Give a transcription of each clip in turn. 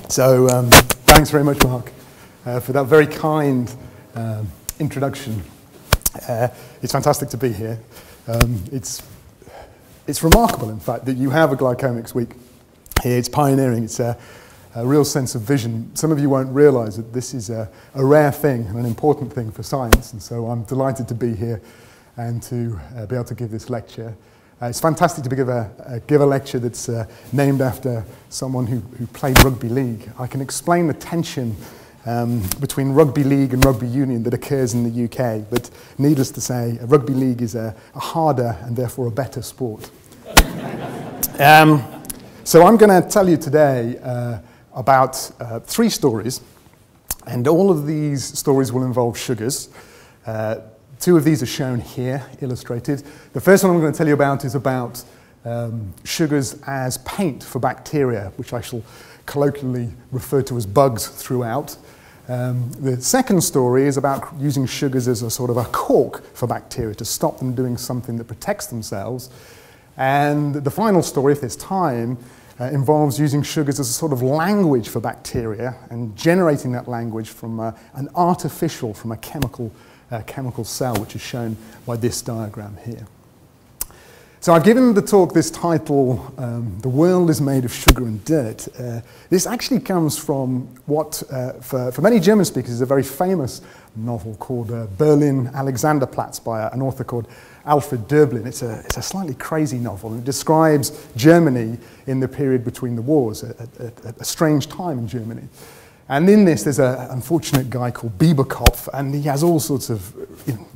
So thanks very much, Mark, for that very kind introduction. It's fantastic to be here. It's remarkable, in fact, that you have a Glycomics week here. It's pioneering. It's a real sense of vision. Some of you won't realize that this is a rare thing and an important thing for science, and so I'm delighted to be here and to be able to give this lecture. It's fantastic to give a lecture that's named after someone who played rugby league. I can explain the tension between rugby league and rugby union that occurs in the UK, but needless to say, rugby league is a harder and therefore a better sport. So I'm going to tell you today about 3 stories, and all of these stories will involve sugars. 2 of these are shown here, illustrated. The first one I'm going to tell you about is about sugars as paint for bacteria, which I shall colloquially refer to as bugs throughout. The second story is about using sugars as a sort of a cork for bacteria to stop them doing something that protects themselves. And the final story, if there's time, involves using sugars as a sort of language for bacteria and generating that language from an artificial, from a chemical cell, which is shown by this diagram here. So I've given the talk this title, The World is Made of Sugar and Dirt. This actually comes from what, for many German speakers, is a very famous novel called Berlin Alexanderplatz by an author called Alfred Döblin. It's a slightly crazy novel, and it describes Germany in the period between the wars, a strange time in Germany. And in this, there's an unfortunate guy called Bieberkopf, and he has all sorts of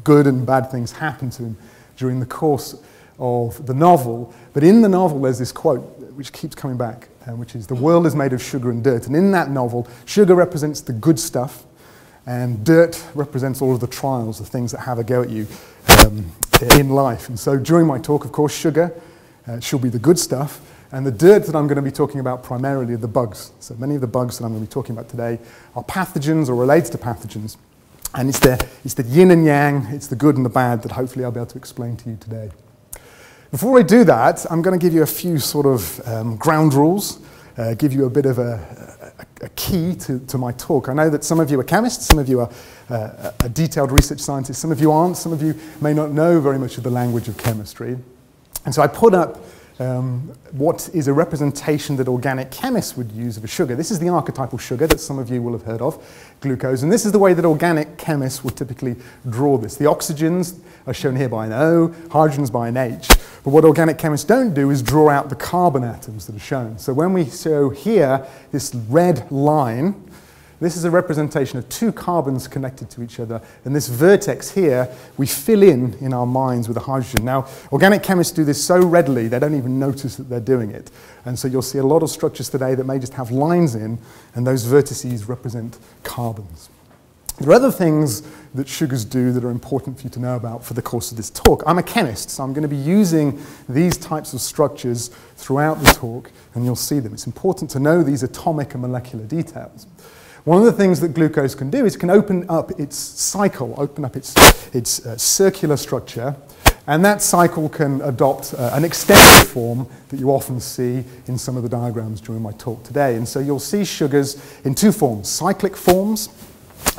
good and bad things happen to him during the course of the novel. But in the novel, there's this quote which keeps coming back, which is, "The world is made of sugar and dirt." And in that novel, sugar represents the good stuff, and dirt represents all of the trials, the things that have a go at you in life. And so during my talk, of course, sugar should be the good stuff. And the dirt that I'm going to be talking about primarily are the bugs. So many of the bugs that I'm going to be talking about today are pathogens or related to pathogens. And it's the yin and yang, it's the good and the bad that hopefully I'll be able to explain to you today. Before I do that, I'm going to give you a few sort of ground rules, give you a bit of a key to my talk. I know that some of you are chemists, some of you are detailed research scientists, some of you aren't, some of you may not know very much of the language of chemistry. And so I put up what is a representation that organic chemists would use of a sugar. This is the archetypal sugar that some of you will have heard of, glucose, and this is the way that organic chemists would typically draw this. The oxygens are shown here by an O, hydrogens by an H, but what organic chemists don't do is draw out the carbon atoms that are shown. So when we show here this red line, this is a representation of 2 carbons connected to each other, and this vertex here we fill in our minds with a hydrogen. Now, organic chemists do this so readily they don't even notice that they're doing it. And so you'll see a lot of structures today that may just have lines in, and those vertices represent carbons. There are other things that sugars do that are important for you to know about for the course of this talk. I'm a chemist, so I'm going to be using these types of structures throughout the talk, and you'll see them. It's important to know these atomic and molecular details. One of the things that glucose can do is it can open up its cycle, open up its circular structure, and that cycle can adopt an extended form that you often see in some of the diagrams during my talk today. And so you'll see sugars in 2 forms, cyclic forms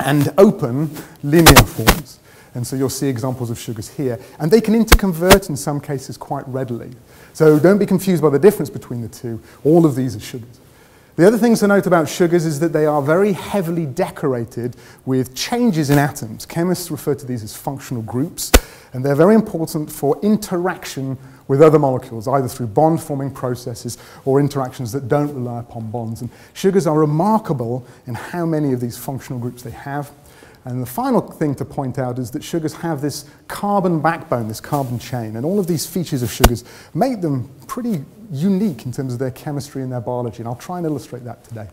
and open linear forms. And so you'll see examples of sugars here, and they can interconvert in some cases quite readily. So don't be confused by the difference between the 2. All of these are sugars. The other thing to note about sugars is that they are very heavily decorated with changes in atoms. Chemists refer to these as functional groups, and they're very important for interaction with other molecules, either through bond-forming processes or interactions that don't rely upon bonds. And sugars are remarkable in how many of these functional groups they have. And the final thing to point out is that sugars have this carbon backbone, this carbon chain, and all of these features of sugars make them pretty unique in terms of their chemistry and their biology, and I'll try and illustrate that today.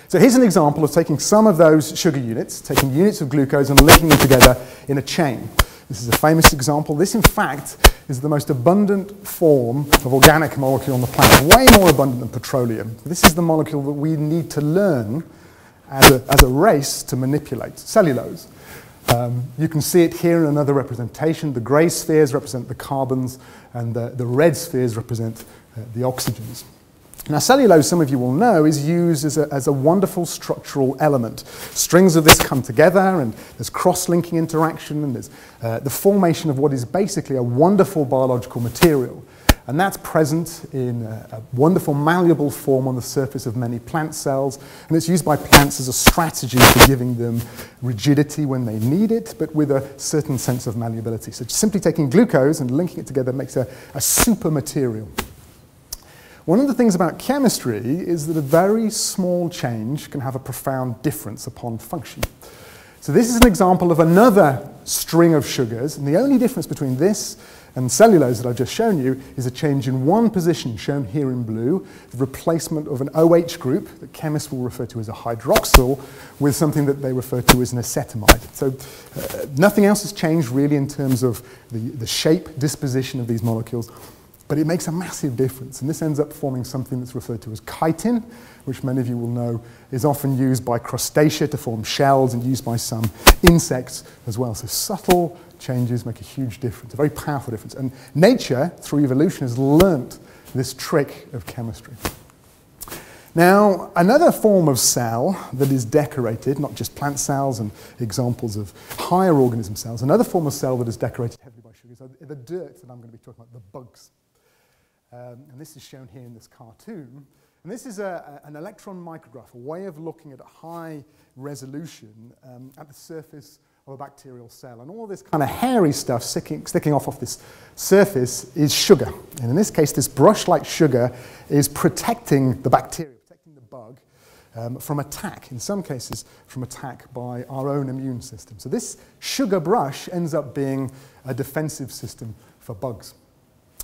So here's an example of taking some of those sugar units, taking units of glucose and linking them together in a chain. This is a famous example. This, in fact, is the most abundant form of organic molecule on the planet, way more abundant than petroleum. This is the molecule that we need to learn as a race to manipulate, cellulose. You can see it here in another representation. The grey spheres represent the carbons, and the red spheres represent the oxygens. Now, cellulose, some of you will know, is used as a wonderful structural element. Strings of this come together, and there's cross-linking interaction, and there's the formation of what is basically a wonderful biological material. And that's present in a wonderful malleable form on the surface of many plant cells, and it's used by plants as a strategy for giving them rigidity when they need it, but with a certain sense of malleability. So simply taking glucose and linking it together makes a super material. One of the things about chemistry is that a very small change can have a profound difference upon function. So this is an example of another string of sugars, and the only difference between this and cellulose that I've just shown you is a change in one position, shown here in blue, the replacement of an OH group that chemists will refer to as a hydroxyl with something that they refer to as an acetamide. So nothing else has changed really in terms of the shape, disposition of these molecules, but it makes a massive difference, and this ends up forming something that's referred to as chitin, which many of you will know is often used by crustacea to form shells and used by some insects as well. So subtle changes make a huge difference, a very powerful difference. And nature, through evolution, has learnt this trick of chemistry. Now, another form of cell that is decorated, not just plant cells and examples of higher organism cells, another form of cell that is decorated heavily by sugars are the dirt that I'm going to be talking about, the bugs. And this is shown here in this cartoon. And this is an electron micrograph, a way of looking at a high resolution at the surface of a bacterial cell. And all this kind of hairy stuff sticking off this surface is sugar. And in this case, this brush-like sugar is protecting the bacteria, protecting the bug from attack, in some cases from attack by our own immune system. So this sugar brush ends up being a defensive system for bugs.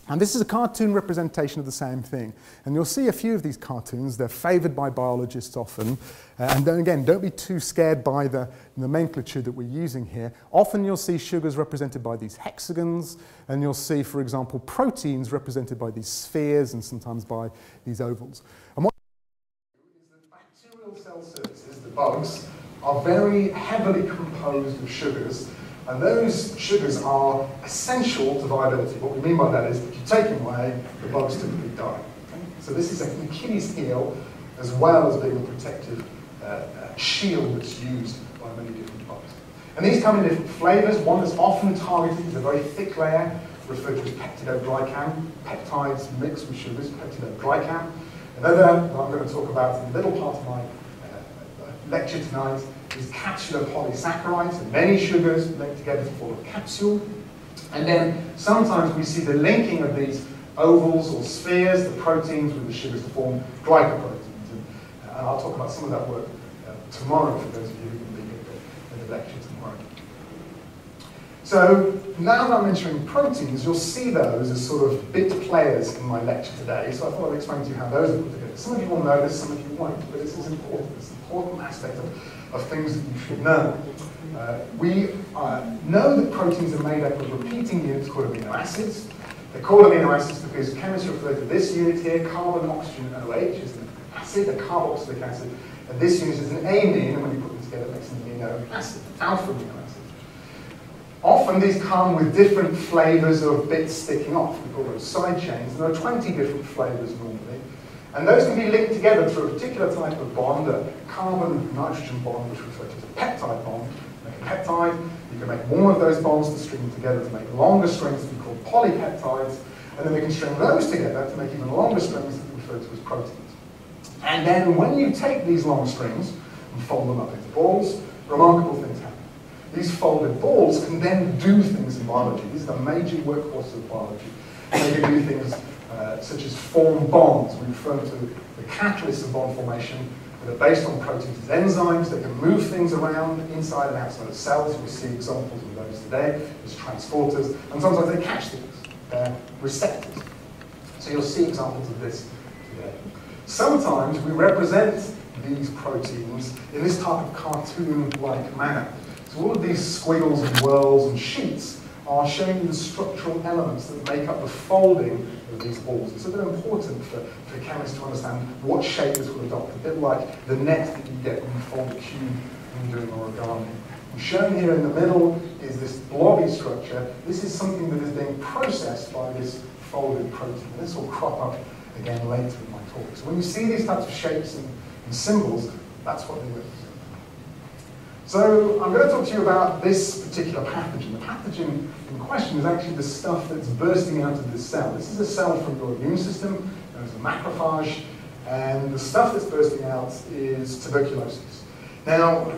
And this is a cartoon representation of the same thing. And you'll see a few of these cartoons. They're favored by biologists often. And then again, don't be too scared by the nomenclature that we're using here. Often you'll see sugars represented by these hexagons, and you'll see, for example, proteins represented by these spheres and sometimes by these ovals. And what is that bacterial cell surfaces, the bugs, are very heavily composed of sugars. And those sugars are essential to viability. What we mean by that is if you take them away, the bugs typically die. Okay? So this is an Achilles heel, as well as being a protective shield that's used by many different bugs. And these come in different flavors. One that's often targeted is a very thick layer, referred to as peptidoglycan. Peptides mixed with sugars, peptidoglycan. Another that I'm going to talk about in the middle part of my lecture tonight is capsular polysaccharides, and many sugars linked together to form a capsule. And then sometimes we see the linking of these ovals or spheres, the proteins with the sugars to form glycoproteins. And I'll talk about some of that work tomorrow for those of you who can be in the lecture tomorrow. So now that I'm mentioning proteins, you'll see those as sort of bit players in my lecture today. So I thought I'd explain to you how those are put together. Some of you will know this, some of you won't, but this is important. It's an important aspect of things that you should know. We know that proteins are made up of repeating units called amino acids. They're called amino acids because chemists refer to this unit here, carbon, oxygen, OH, as an acid, a carboxylic acid, and this unit is an amine, and when you put them together, it makes an amino acid, alpha amino acid. Often these come with different flavors of bits sticking off. We call those side chains. There are 20 different flavors normally. And those can be linked together through a particular type of bond, a carbon-nitrogen bond, which we refer to as a peptide bond. Make a peptide, you can make more of those bonds to string them together to make longer strings that we call polypeptides, and then we can string those together to make even longer strings that we refer to as proteins. And then when you take these long strings and fold them up into balls, remarkable things happen. These folded balls can then do things in biology. These are the major workhorses of biology. They can do things such as form bonds. We refer to the catalysts of bond formation that are based on proteins as enzymes that can move things around inside and outside of cells. We'll see examples of those today as transporters, and sometimes they catch things. They're receptors. So you'll see examples of this today. Sometimes we represent these proteins in this type of cartoon-like manner. So all of these squiggles and whirls and sheets are showing you the structural elements that make up the folding of these balls. It's a bit important for chemists to understand what shape this will adopt, a bit like the net that you get when you fold a cube when you're doing origami. And shown here in the middle is this blobby structure. This is something that is being processed by this folded protein. This will crop up again later in my talk. So when you see these types of shapes and symbols, that's what they represent. So I'm going to talk to you about this particular pathogen. The pathogen in question is actually the stuff that's bursting out of this cell. This is a cell from your immune system, known as a macrophage, and the stuff that's bursting out is tuberculosis. Now,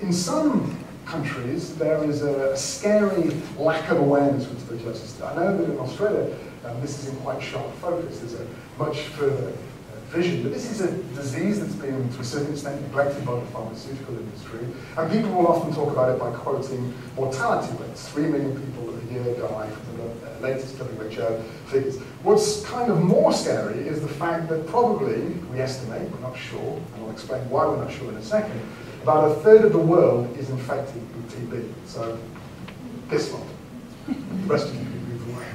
in some countries, there is a scary lack of awareness of tuberculosis. I know that in Australia, this is in quite sharp focus. There's a much further vision, but this is a disease that's been, to a certain extent, neglected by the pharmaceutical industry, and people will often talk about it by quoting mortality rates. 3 million people a year die from the latest WHO figures. What's kind of more scary is the fact that probably, we estimate, we're not sure, and I'll explain why we're not sure in a second, about 1/3 of the world is infected with TB. So, this lot. The rest of you can move away.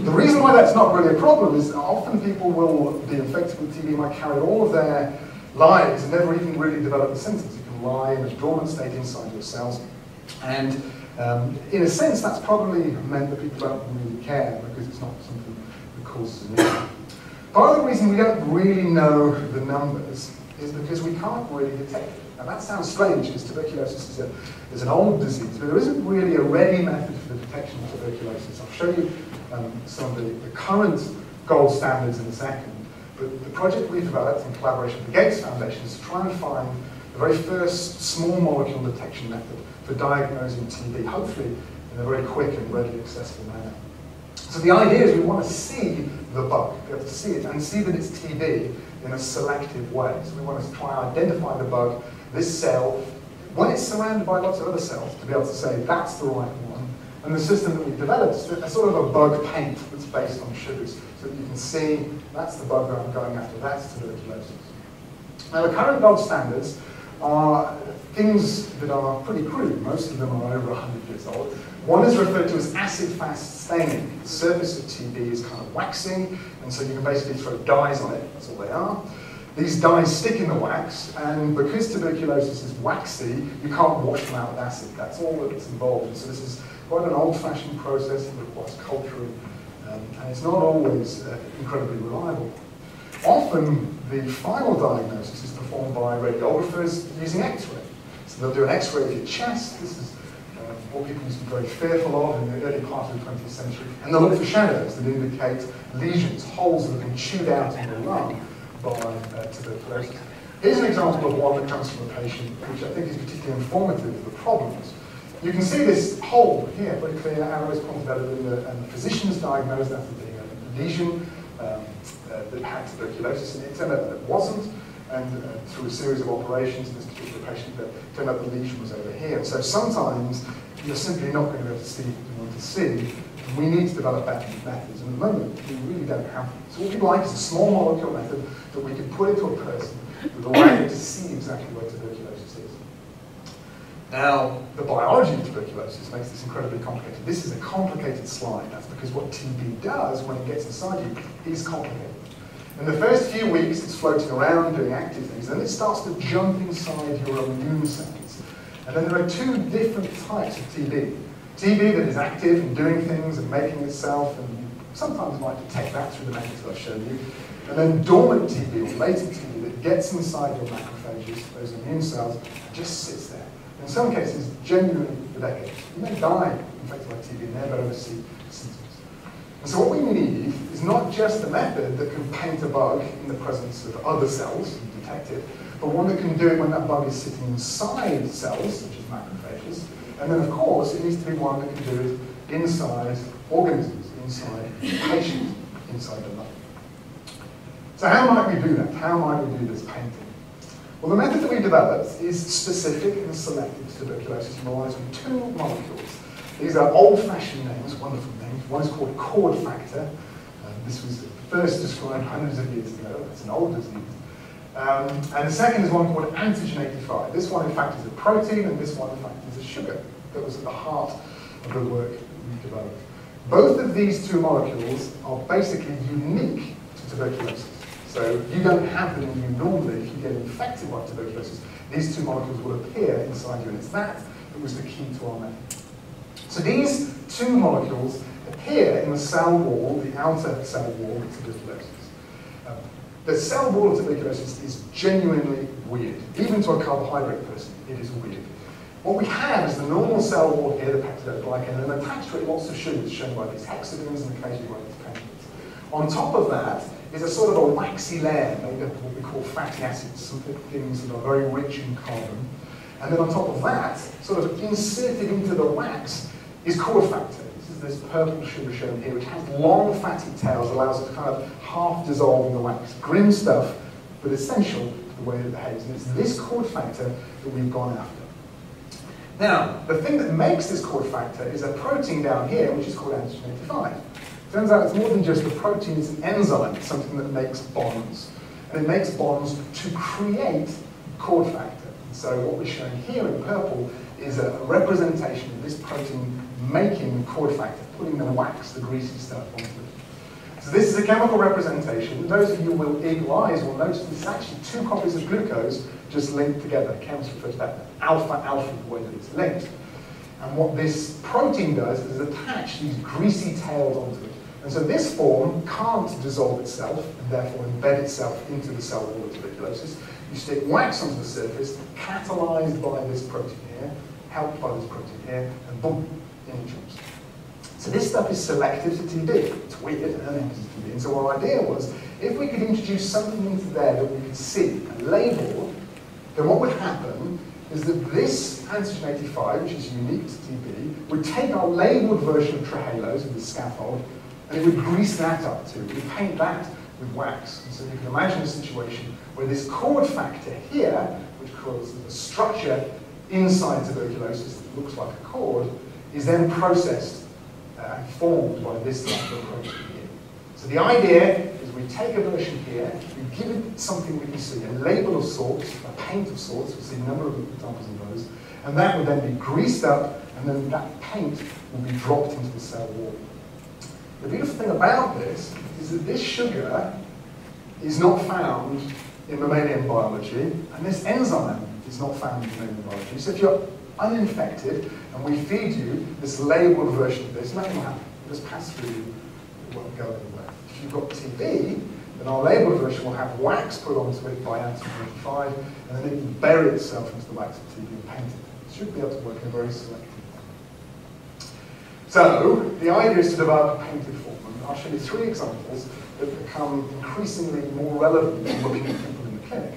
The reason why that's not really a problem is often people will be infected with TB, might carry all of their lives and never even really develop the symptoms. You can lie in a dormant state inside your cells. And in a sense, that's probably meant that people don't really care because it's not something that causes an issue. Part of the reason we don't really know the numbers is because we can't really detect it. And that sounds strange because tuberculosis is an old disease, but there isn't really a ready method for the detection of tuberculosis. I'll show you some of the current gold standards in a second, but the project we've developed in collaboration with the Gates Foundation is to try and find the very first small molecule detection method for diagnosing TB, hopefully in a very quick and readily accessible manner. So the idea is we want to see the bug, be able to see it, and see that it's TB in a selective way. So we want to try and identify the bug, this cell, when it's surrounded by lots of other cells, to be able to say that's the right one. And the system that we've developed is a sort of a bug paint that's based on sugars, so that you can see that's the bug that I'm going after, that's tuberculosis. Now the current gold standards are things that are pretty crude. Most of them are over 100 years old. One is referred to as acid-fast staining. The surface of TB is kind of waxy, and so you can basically throw dyes on it, that's all they are. These dyes stick in the wax, and because tuberculosis is waxy, you can't wash them out with acid. That's all that's involved. And so this is quite an old-fashioned process. It requires culturing, and it's not always incredibly reliable. Often, the final diagnosis is performed by radiographers using X-ray. So they'll do an X-ray of your chest. This is what people used to be very fearful of in the early part of the 20th century. And they'll look for shadows that indicate lesions, holes that have been chewed out in the lung by tuberculosis. Here's an example of one that comes from a patient, which I think is particularly informative of the problems. You can see this hole here, very clear, arrows pointed at it, and the physicians diagnosed that as being a lesion that had tuberculosis, and it turned out that it wasn't, and through a series of operations in this particular patient, that turned out the lesion was over here. And so sometimes you're simply not going to be able to see what you want to see. We need to develop better methods, and at the moment we really don't have them. So what we'd like is a small molecule method that we can put into a person with allow them to see exactly where tuberculosis is. Now, the biology of tuberculosis makes this incredibly complicated. This is a complicated slide. That's because what TB does when it gets inside you is complicated. In the first few weeks, it's floating around doing active things, then it starts to jump inside your immune cells. And then there are two different types of TB. TB that is active and doing things and making itself, and you sometimes might detect that through the methods I've shown you. And then dormant TB, or latent TB, that gets inside your macrophages, those immune cells, and just sits there. In some cases, genuinely for decades. You may die infected by TB and never ever see symptoms. And so what we need is not just a method that can paint a bug in the presence of other cells and detect it, but one that can do it when that bug is sitting inside cells, such as macrophages. And then, of course, it needs to be one that can do it inside organisms, inside patients, inside the lung. So how might we do that? How might we do this painting? Well, the method that we developed is specific and selective to tuberculosis and relies on two molecules. These are old-fashioned names, wonderful names. One is called cord factor. This was first described hundreds of years ago. It's an old disease. And the second is one called antigen 85. This one, in fact, is a protein, and this one, in fact, is a sugar that was at the heart of the work that we developed. Both of these two molecules are basically unique to tuberculosis. So you don't have them in you normally. If you get infected by tuberculosis, these two molecules will appear inside you, and it's that was the key to our method. So these two molecules appear in the cell wall, the outer cell wall of tuberculosis. The cell wall of tuberculosis is genuinely weird. Even to a carbohydrate person, it is weird. What we have is the normal cell wall here, the peptidoglycan, and attached to it lots of sugars shown by these hexagons and occasionally by these pentagens. On top of that is a sort of a waxy layer made of what we call fatty acids, some things that are very rich in carbon. And then on top of that, sort of inserted into the wax, is cord factor. This is this purple sugar shown here, which has long fatty tails, allows it to kind of half dissolve in the wax. Grim stuff, but essential to the way it behaves. And it's this cord factor that we've gone after. Now, the thing that makes this cord factor is a protein down here, which is called antigen 85. Turns out it's more than just a protein, it's an enzyme, it's something that makes bonds. And it makes bonds to create cord factor. And so what we're showing here in purple is a representation of this protein making cord factor, putting the wax, the greasy stuff, onto it. So this is a chemical representation. Those of you who will eagle eyes will notice this is actually 2 copies of glucose just linked together. Chemists refer to that alpha-alpha, the way that it's linked. And what this protein does is attach these greasy tails onto it. And so this form can't dissolve itself and therefore embed itself into the cell wall of tuberculosis. You stick wax onto the surface, catalyzed by this protein here, helped by this protein here, and boom, in it jumps. So this stuff is selective to TB. It's weird, and TB. And so our idea was, if we could introduce something into there that we could see and label, then what would happen is that this antigen 85, which is unique to TB, would take our labeled version of Trihalo's, of the scaffold, and it would grease that up too. We'd paint that with wax. And so you can imagine a situation where this cord factor here, which causes the structure inside tuberculosis that looks like a cord, is then processed and formed by this type of protein here. So the idea is we take a version here, we give it something we can see, a label of sorts, a paint of sorts, we'll see a number of examples of those, and that would then be greased up, and then that paint will be dropped into the cell wall. The beautiful thing about this is that this sugar is not found in mammalian biology, and this enzyme is not found in mammalian biology. So if you're uninfected, and we feed you this labeled version of this, nothing will happen. It'll just pass through you, it won't go anywhere. If you've got TB, then our labeled version will have wax put onto it by antigen 85, and then it will bury itself into the wax of TB and paint it. It should be able to work in a very selective way. So, the idea is to develop a painted form, and I'll show you 3 examples that become increasingly more relevant when looking at people in the clinic.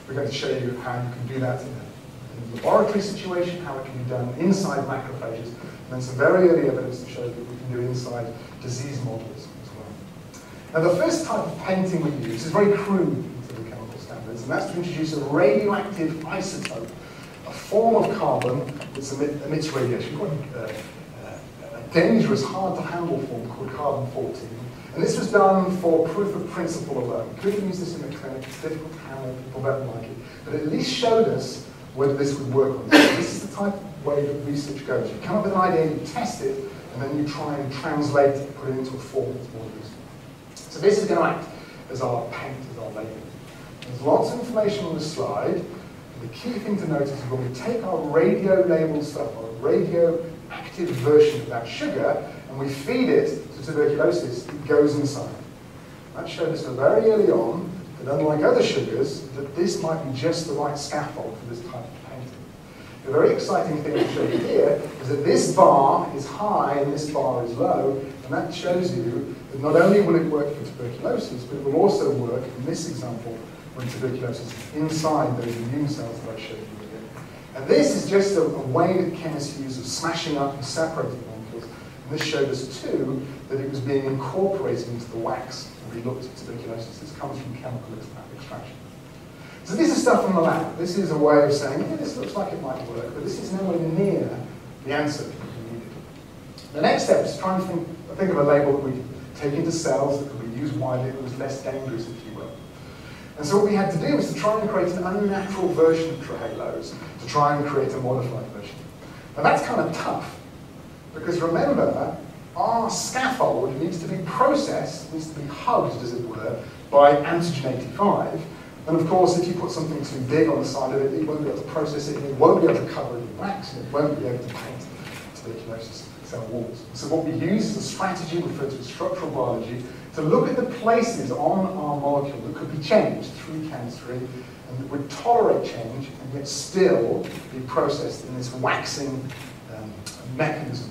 We're going to show you how you can do that in a laboratory situation, how it can be done inside macrophages, and then some very early evidence to show that we can do inside disease models as well. Now the first type of painting we use is very crude into the chemical standards, and that's to introduce a radioactive isotope, a form of carbon that emits radiation, quite a dangerous, hard-to-handle form called carbon-14. And this was done for proof of principle alone. We couldn't use this in the clinic, it's difficult to handle, people don't like it, but it at least showed us whether this would work or not. This is the type of way that research goes. You come up with an idea, you test it, and then you try and translate it, put it into a form that's more useful. So this is going to act as our paint, as our label. There's lots of information on this slide. The key thing to notice is when we take our radio-labeled stuff, our radioactive version of that sugar, and we feed it to tuberculosis, it goes inside. That showed us very early on that unlike other sugars, that this might be just the right scaffold for this type of painting. The very exciting thing to show you here is that this bar is high and this bar is low, and that shows you that not only will it work for tuberculosis, but it will also work, in this example, when tuberculosis is inside those immune cells that I showed you again. And this is just a way that chemists use of smashing up and separating molecules. And this showed us too that it was being incorporated into the wax when we looked at tuberculosis. This comes from chemical extraction. So this is stuff from the lab. This is a way of saying, yeah, this looks like it might work, but this is nowhere near the answer that we needed. The next step is trying to think of a label that we could take into cells that could be used widely, that was less dangerous, if you will. And so what we had to do was to try and create an unnatural version of Trihalo's, to try and create a modified version. Now that's kind of tough, because remember, our scaffold needs to be processed, needs to be hugged, as it were, by antigen 85. And of course, if you put something too big on the side of it, it won't be able to process it, and it won't be able to cover it in wax, and it won't be able to paint tuberculosis cell walls. So what we use is a strategy referred to as structural biology to look at the places on our molecule that could be changed through chemistry and that would tolerate change and yet still be processed in this waxing mechanism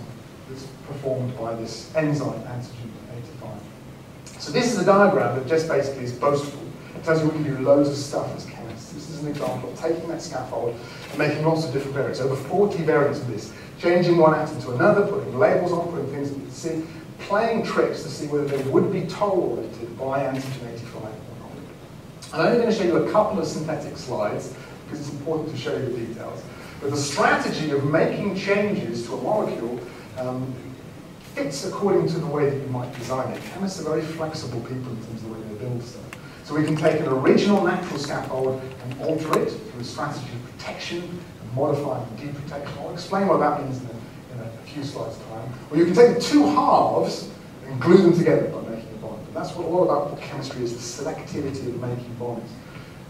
that's performed by this enzyme, antigen 85. So this is a diagram that just basically is boastful. It tells you we can do loads of stuff as chemists. This is an example of taking that scaffold and making lots of different variants, over 40 variants of this, changing one atom to another, putting labels on, putting things that you can see, playing tricks to see whether they would be tolerated by antigen 85 or not. I'm only going to show you a couple of synthetic slides because it's important to show you the details. But the strategy of making changes to a molecule fits according to the way that you might design it. Chemists are very flexible people in terms of the way they build stuff. So we can take an original natural scaffold and alter it through a strategy of protection and modify and deprotection. I'll explain what that means in a few slides' time. Or you can take the two halves and glue them together by making a bond. And that's what a lot about what chemistry is, the selectivity of making bonds.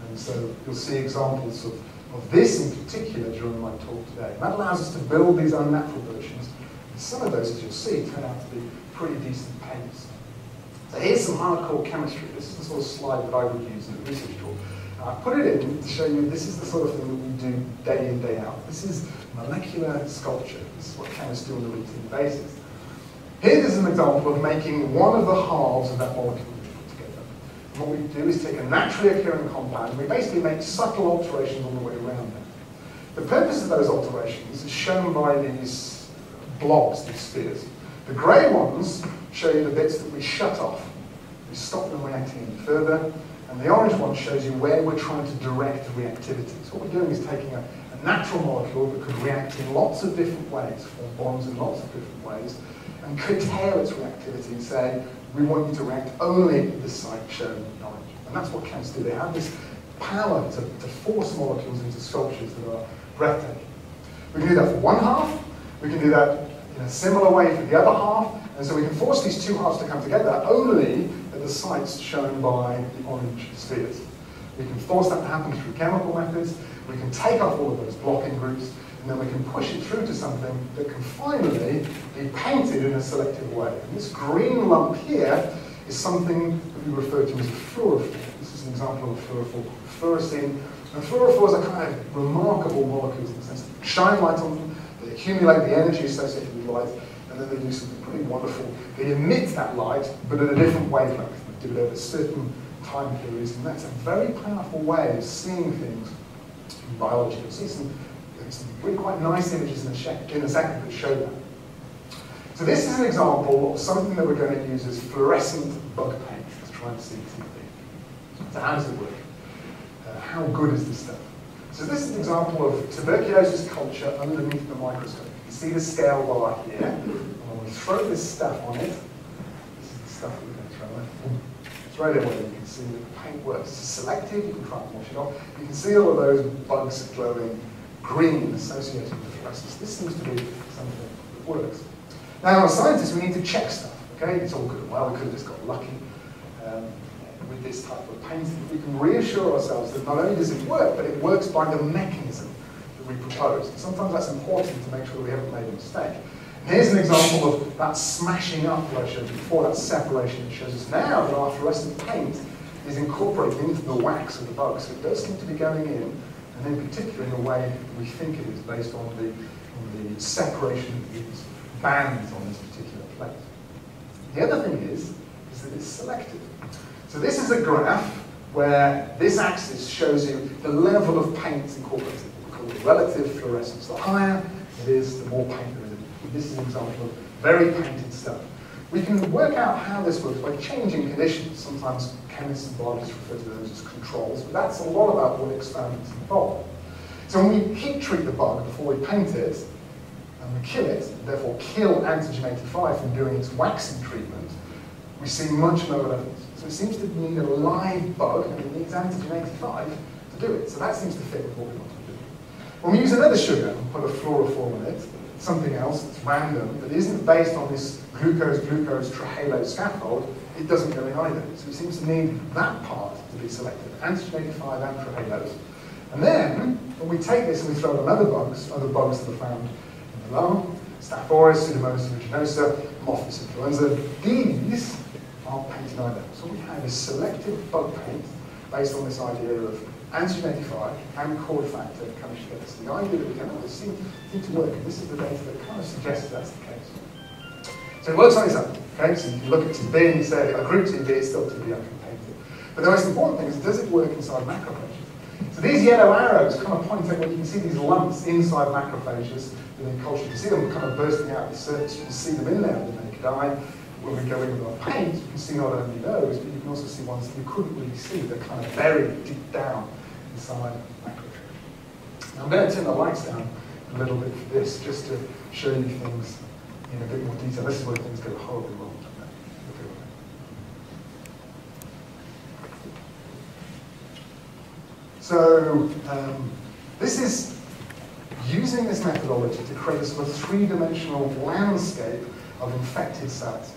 And so you'll see examples of this in particular during my talk today. And that allows us to build these unnatural versions. And some of those, as you'll see, turn out to be pretty decent paints. So here's some hardcore chemistry. This is the sort of slide that I would use in a research talk. I put it in to show you this is the sort of thing that we do day in, day out. This is molecular sculpture. This is what chemists do on a routine basis. Here is an example of making one of the halves of that molecule we put together. And what we do is take a naturally occurring compound and we basically make subtle alterations on the way around it. The purpose of those alterations is shown by these blobs, these spheres. The grey ones show you the bits that we shut off. We stop them reacting any further. And the orange one shows you where we're trying to direct the reactivity. So what we're doing is taking a natural molecule that could react in lots of different ways, form bonds in lots of different ways, and curtail its reactivity and say, we want you to react only at the site shown in orange. And that's what chemists do. They have this power to force molecules into sculptures that are breathtaking. We can do that for one half. We can do that in a similar way for the other half. And so we can force these two halves to come together only at the sites shown by the orange spheres. We can force that to happen through chemical methods. We can take off all of those blocking groups, and then we can push it through to something that can finally be painted in a selective way. And this green lump here is something that we refer to as a fluorophore. This is an example of a fluorophore called fluorescein. And fluorophores are kind of remarkable molecules in the sense that they shine light on them, they accumulate the energy associated with light, and then they do something pretty wonderful. They emit that light, but at a different wavelength. They do it over certain time periods, and that's a very powerful way of seeing things in biology. You'll see some really quite nice images in a second that show that. So this is an example of something that we're going to use as fluorescent bug paint to try and see TV. So how does it work? How good is this stuff? So this is an example of tuberculosis culture underneath the microscope. You can see the scale bar here. And when we throw this stuff on it, this is the stuff that we're going to throw in. It's right away. You can see that the paint works. It's selective. You can try and wash it off. You can see all of those bugs glowing green associated with fluorescence. This seems to be something that works. Now, as scientists, we need to check stuff. Okay, it's all good and well. We could have just got lucky with this type of painting. We can reassure ourselves that not only does it work, but it works by the mechanism that we propose. And sometimes that's important to make sure that we haven't made a mistake. And here's an example of that smashing up that I showed you before, that separation. It shows us now that our fluorescent paint is incorporated into the wax of the bug. So it does seem to be going in, and in particular in the way we think it is, based on the separation of these bands on this particular plate. The other thing is that it's selective. So this is a graph where this axis shows you the level of paint incorporated. We call it relative fluorescence. The higher it is, the more paint there is. This is an example of very painted stuff. We can work out how this works by changing conditions. Sometimes chemists and biologists refer to those as controls, but that's a lot about what experiments involve. So when we heat treat the bug before we paint it, and we kill it, and therefore kill antigen 85 from doing its waxing treatment, we see much lower levels. So it seems to need a live bug, and it needs antigen 85 to do it. So that seems to fit with what we want to do. When we use another sugar and put a fluorophore in it, something else that's random, that isn't based on this glucose trihalose scaffold, it doesn't go in either. So it seems to need that part to be selected, antigen 85 and trihalose. And then, when we take this and we throw in other bugs that are found in the lung, Staph aureus, Pseudomonas aeruginosa, Mophis influenza, these aren't painted either. So what we have is selective bug paint based on this idea of antigen 85 and cord factor coming together. So the idea that we can, this seem to work, and this is the data that kind of suggests that's the case. So it works on its own. Okay? So you look at TB and you say, a group TB is still TB, I can paint it. But the most important thing is, does it work inside macrophages? So these yellow arrows kind of point out, well, you can see these lumps inside macrophages within culture. You can see them kind of bursting out of the surface. You can see them in there with the naked eye. When we go in with our paint, you can see not only those, but you can also see ones that you couldn't really see. They're kind of buried deep down inside macrophage. Now I'm going to turn the lights down a little bit for this, just to show you things in a bit more detail. This is where things go horribly wrong. So this is using this methodology to create a sort of three-dimensional landscape of infected cells.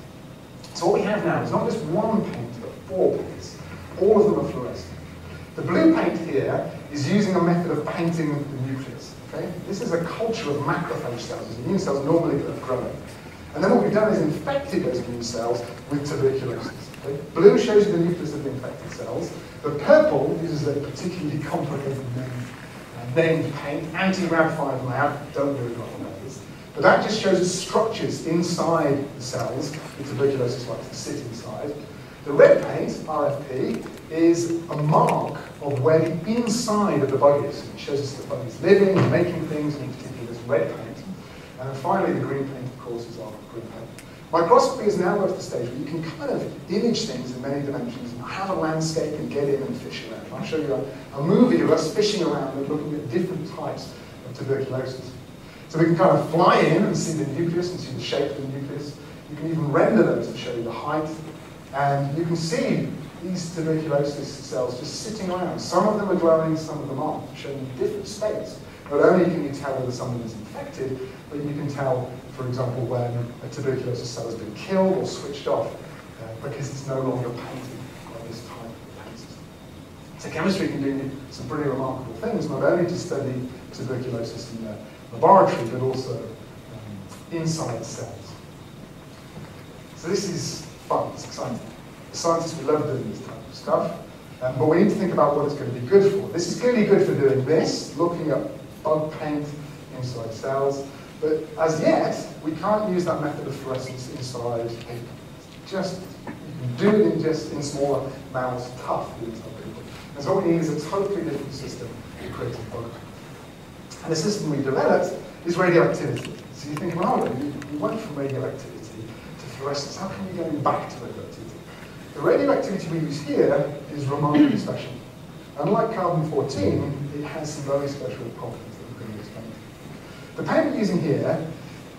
So what we have now is not just one paint, but 4 paints. All of them are fluorescent. The blue paint here is using a method of painting the nucleus. Okay? This is a culture of macrophage cells, as immune cells normally that have grown. And then what we've done is infected those immune cells with tuberculosis. Okay? Blue shows you the nucleus of the infected cells. The purple uses a particularly complicated named paint, anti-Rab5 lab, don't really know what that is. But that just shows us structures inside the cells that tuberculosis likes to sit inside. The red paint, RFP, is a mark of where the inside of the bug is. It shows us the bug is living and making things, and in particular this red paint. And then finally the green paint, of course, is our green paint. Microscopy is now at the stage where you can kind of image things in many dimensions and have a landscape and get in and fish around. I'll show you a movie of us fishing around and looking at different types of tuberculosis. So we can kind of fly in and see the nucleus and see the shape of the nucleus. You can even render those to show you the height. And you can see these tuberculosis cells just sitting around. Some of them are glowing, some of them aren't, showing you different states. Not only can you tell whether someone is infected, but you can tell, for example, when a tuberculosis cell has been killed or switched off because it's no longer painted by this type of paint system. So chemistry can do some pretty remarkable things, not only to study tuberculosis in the laboratory, but also inside cells. So this is fun, it's exciting. As scientists, we love doing this type of stuff, but we need to think about what it's going to be good for. This is clearly good for doing this, looking at bug paint inside cells, but as yet, we can't use that method of fluorescence inside people. Just, you can do it in smaller amounts, tough inside people. And so what we need is a totally different system to create a bug paint. And the system we developed is radioactivity. So you think, well, we went from radioactivity to fluorescence. How can we go back to radioactivity? The radioactivity we use here is remarkably special. Unlike carbon-14, it has some very special properties that we're going to explain. The paint we're using here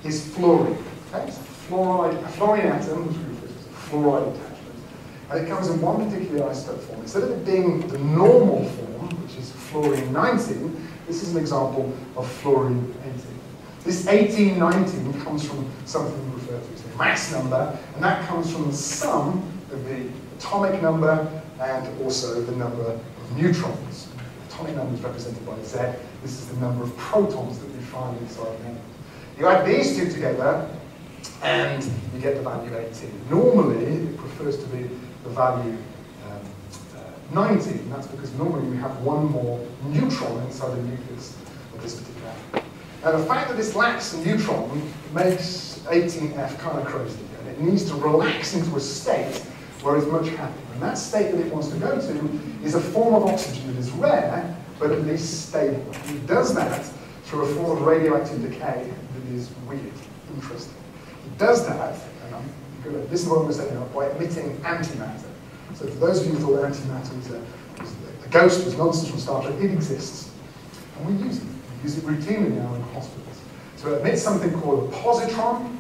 is fluorine. Okay? It's a fluorine atom, which we refer to as a fluoride attachment. And it comes in one particular isotope form. Instead of it being the normal form, which is fluorine-19, this is an example of fluorine-18. This 1819 comes from something we refer to as the mass number, and that comes from the sum of the atomic number and also the number of neutrons. The atomic number is represented by Z. This is the number of protons that we find inside an element. You add these two together, and you get the value 18. Normally, it prefers to be the value 19. And that's because normally we have one more neutron inside the nucleus of this particular atom. Now, the fact that this lacks a neutron makes 18F kind of crazy, and it needs to relax into a state where it's much happier. And that state that it wants to go to is a form of oxygen that is rare, but at least stable. And it does that through a form of radioactive decay that is weird, interesting. It does that, and this is what I'm going to say now, by emitting antimatter. So for those of you who thought antimatter was a ghost, was nonsense from Star Trek, it exists. And we use it. We use it routinely now in hospitals. So it emits something called a positron,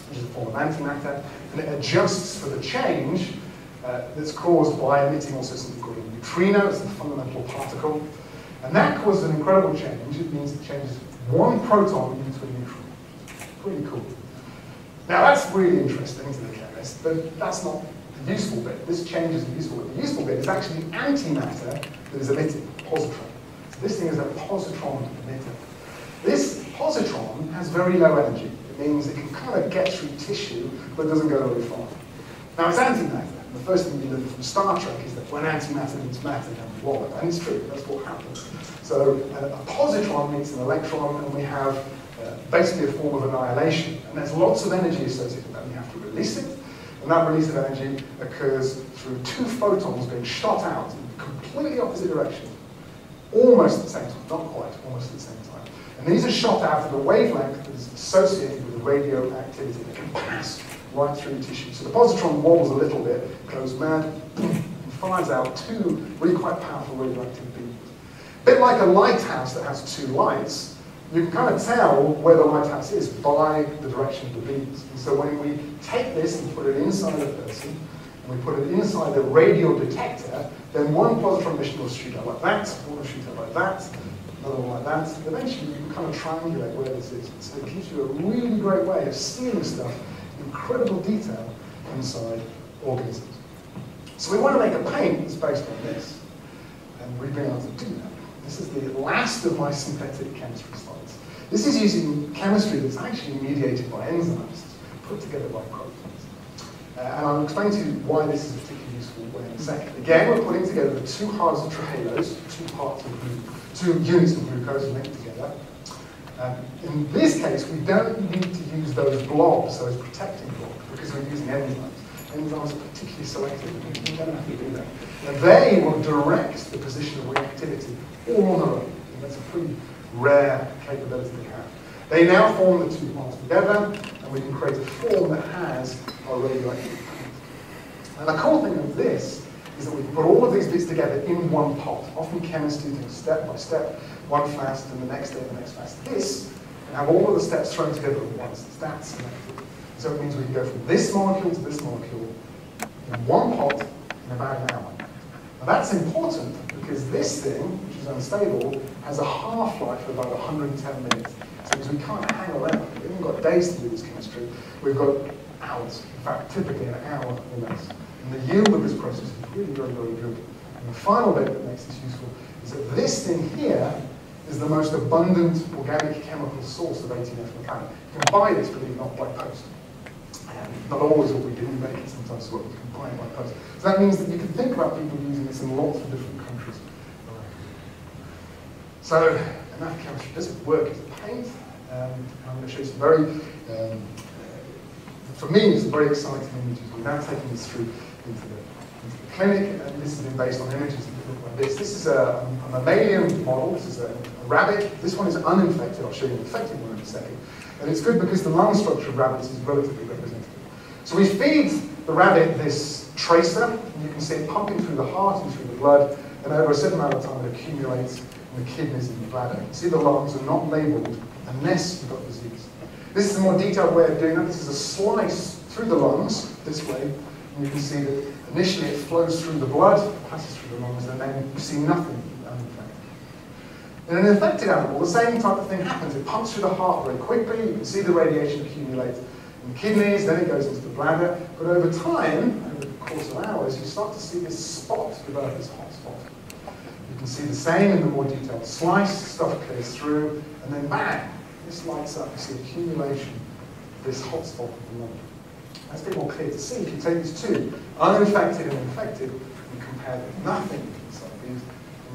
which is a form of antimatter, and it adjusts for the change that's caused by emitting also something called a neutrino. It's a fundamental particle. And that causes an incredible change. It means it changes one proton into a neutron. Pretty cool. Now that's really interesting to the chemist, but that's not the useful bit. This change is the useful bit. The useful bit is actually antimatter that is emitted, positron. So this thing is a positron emitter. This positron has very low energy. It means it can kind of get through tissue, but doesn't go very far. Now, it's antimatter. The first thing you learn from Star Trek is that when antimatter meets matter, then we wobble. And it's true, that's what happens. So a positron meets an electron, and we have basically a form of annihilation. And there's lots of energy associated with that. We have to release it, and that release of energy occurs through two photons being shot out in completely opposite directions, almost at the same time, not quite, almost at the same time. And these are shot out at a wavelength that is associated with the radioactivity that can pass right through the tissue. So the positron wobbles a little bit, goes mad, and fires out two really quite powerful radioactive beams. A bit like a lighthouse that has two lights, you can kind of tell where the lighthouse is by the direction of the beams. And so when we take this and put it inside a person, and we put it inside a radio detector, then one positron emission will shoot out like that, one will shoot out like that, another one like that. Eventually you can kind of triangulate where this is. So it gives you a really great way of seeing stuff in incredible detail inside organisms. So we want to make a paint that's based on this, and we've been able to do that. This is the last of my synthetic chemistry slides. This is using chemistry that's actually mediated by enzymes, put together by proteins. And I'll explain to you why this is a particularly useful way in a second. Again, we're putting together the two halves of trehalose, two units of glucose linked together. In this case, we don't need to use those blobs, those protecting blobs, because we're using enzymes. Enzymes are particularly selective, and we don't have to do that. And they will direct the position of reactivity all on their own. And that's a pretty rare capability to have. They now form the two parts together, and we can create a form that has our radioactive paint. And the cool thing of this is that we can put all of these bits together in one pot. Often chemists do things step by step, one fast and the next day the next fast. This can have all of the steps thrown together at once. It's that selective. So it means we can go from this molecule to this molecule in one pot in about an hour. Now that's important because this thing, which is unstable, has a half-life of about 110 minutes. So because we can't hang around. We haven't got days to do this chemistry. We've got hours. In fact, typically an hour or less. And the yield of this process is really very, very good. And the final bit that makes this useful is that this thing here is the most abundant organic chemical source of 18F-methanol. You can buy this, believe it or not, by post. Not always what we do, we make it sometimes so you can buy it by post. So that means that you can think about people using this in lots of different countries. So, enough chemistry. Does it work as a paint? I'm going to show you some very, for me, some very exciting images. We're now taking this through into the clinic, and this has been based on images that look like this. This is a mammalian model. This is a rabbit. This one is uninfected. I'll show you an infected one in a second. And it's good because the lung structure of rabbits is relatively representative. So we feed the rabbit this tracer, and you can see it pumping through the heart and through the blood, and over a certain amount of time it accumulates in the kidneys and the bladder. You can see the lungs are not labelled unless you've got disease. This is a more detailed way of doing that. This is a slice through the lungs, this way, and you can see that initially it flows through the blood, passes through the lungs, and then you see nothing uninfected. In an infected animal, the same type of thing happens. It pumps through the heart very quickly. You can see the radiation accumulate in the kidneys, then it goes into the bladder. But over time, over the course of hours, you start to see this spot develop, this hot spot. You can see the same in the more detailed slice. Stuff clears through, and then bang, this lights up. You see accumulation of this hot spot of the lung. That's a bit more clear to see if you take these two, uninfected and infected, and compare them. Nothing inside these,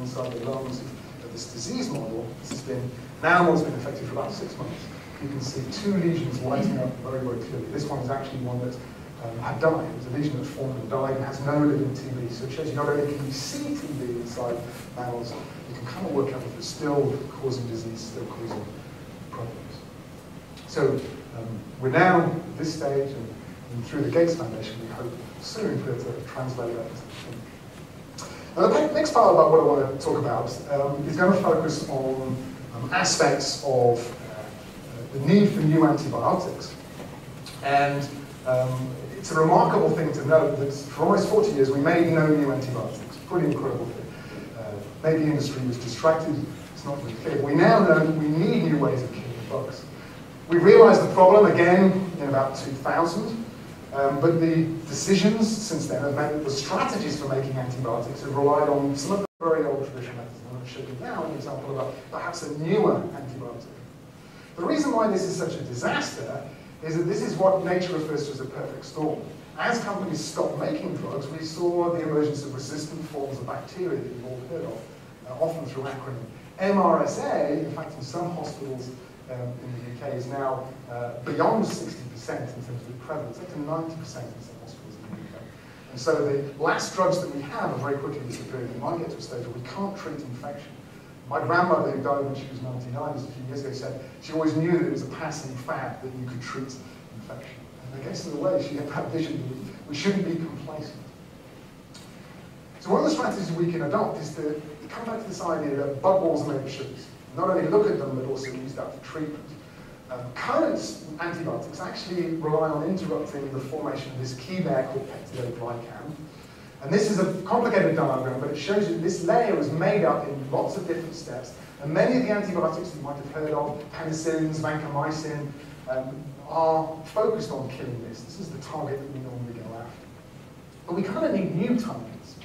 inside the lungs of this disease model. This has been, an animal's been infected for about 6 months. You can see two lesions lighting up very, very clearly. This one is actually one that had died. It was a lesion that formed and died and has no living TB. So it shows you not only can you see TB inside mammals, you can kind of work out if it's still causing disease, still causing problems. So we're now at this stage, and through the Gates Foundation, we hope soon to be able to translate that into the film. Now the next part about what I want to talk about is going to focus on aspects of the need for new antibiotics. And it's a remarkable thing to note that for almost 40 years we made no new antibiotics. Pretty incredible thing. Maybe the industry was distracted, it's not really clear. We now know that we need new ways of killing bugs. We realized the problem again in about 2000, but the decisions since then have meant that the strategies for making antibiotics have relied on some of the very old traditional methods. I'm going to show you now an example of perhaps a newer antibiotic. The reason why this is such a disaster is that this is what nature refers to as a perfect storm. as companies stopped making drugs, we saw the emergence of resistant forms of bacteria that you've all heard of, often through acronym. MRSA, in fact, in some hospitals in the UK, is now beyond 60% in terms of the prevalence, up to 90% in some hospitals in the UK. And so the last drugs that we have are very quickly disappearing. We might get to a stage where we can't treat infection. My grandmother, who died when she was 99, just a few years ago, said she always knew that it was a passing fad that you could treat infection. And I guess in a way she had that vision that we shouldn't be complacent. So one of the strategies we can adopt is to come back to this idea that bug walls are made of sugars. Not only look at them, but also use that for treatment. Current antibiotics actually rely on interrupting the formation of this key layer called peptidoglycan. And this is a complicated diagram, but it shows you this layer is made up in lots of different steps. And many of the antibiotics you might have heard of, penicillins, vancomycin, are focused on killing this. This is the target that we normally go after. But we kind of need new targets.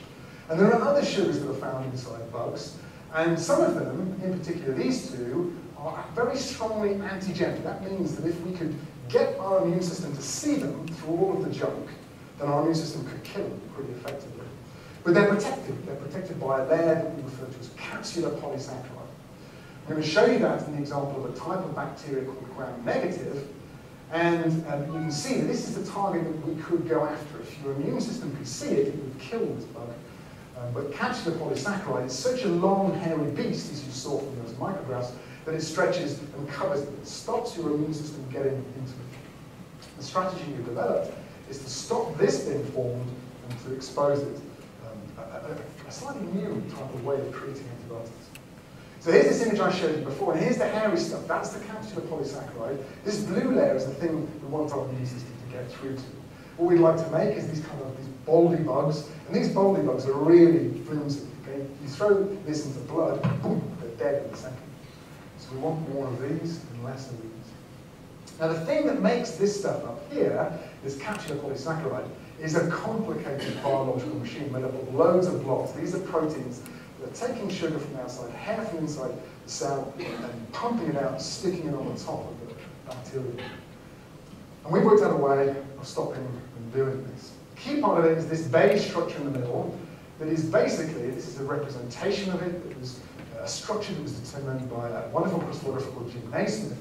And there are other sugars that are found inside bugs. And some of them, in particular these two, are very strongly antigenic. That means that if we could get our immune system to see them through all of the junk, then our immune system could kill them pretty effectively. But they're protected. They're protected by a layer that we refer to as capsular polysaccharide. I'm going to show you that in the example of a type of bacteria called gram-negative. And you can see that this is the target that we could go after. If your immune system could see it, it would kill this bug. But capsular polysaccharide is such a long, hairy beast, as you saw from those micrographs, that it stretches and covers it. It stops your immune system getting into it. The strategy you've developed is to stop this being formed and to expose it. A slightly new type of way of treating antibiotics. So here's this image I showed you before, and here's the hairy stuff. That's the capsular polysaccharide. This blue layer is the thing we want our immune system to get through to. What we'd like to make is these baldy bugs, and these baldy bugs are really flimsy. Okay? You throw this into blood, boom, they're dead in a second. So we want more of these and less of these. Now the thing that makes this stuff up here, this capsular polysaccharide, is a complicated biological machine made up of loads of blobs. These are proteins that are taking sugar from the outside, hair from inside the cell, and pumping it out, sticking it on the top of the bacteria. And we've worked out a way of stopping them doing this. The key part of it is this beige structure in the middle that is basically, this is a representation of it. It was a structure that was determined by a wonderful crystallographer called Jim Naismith.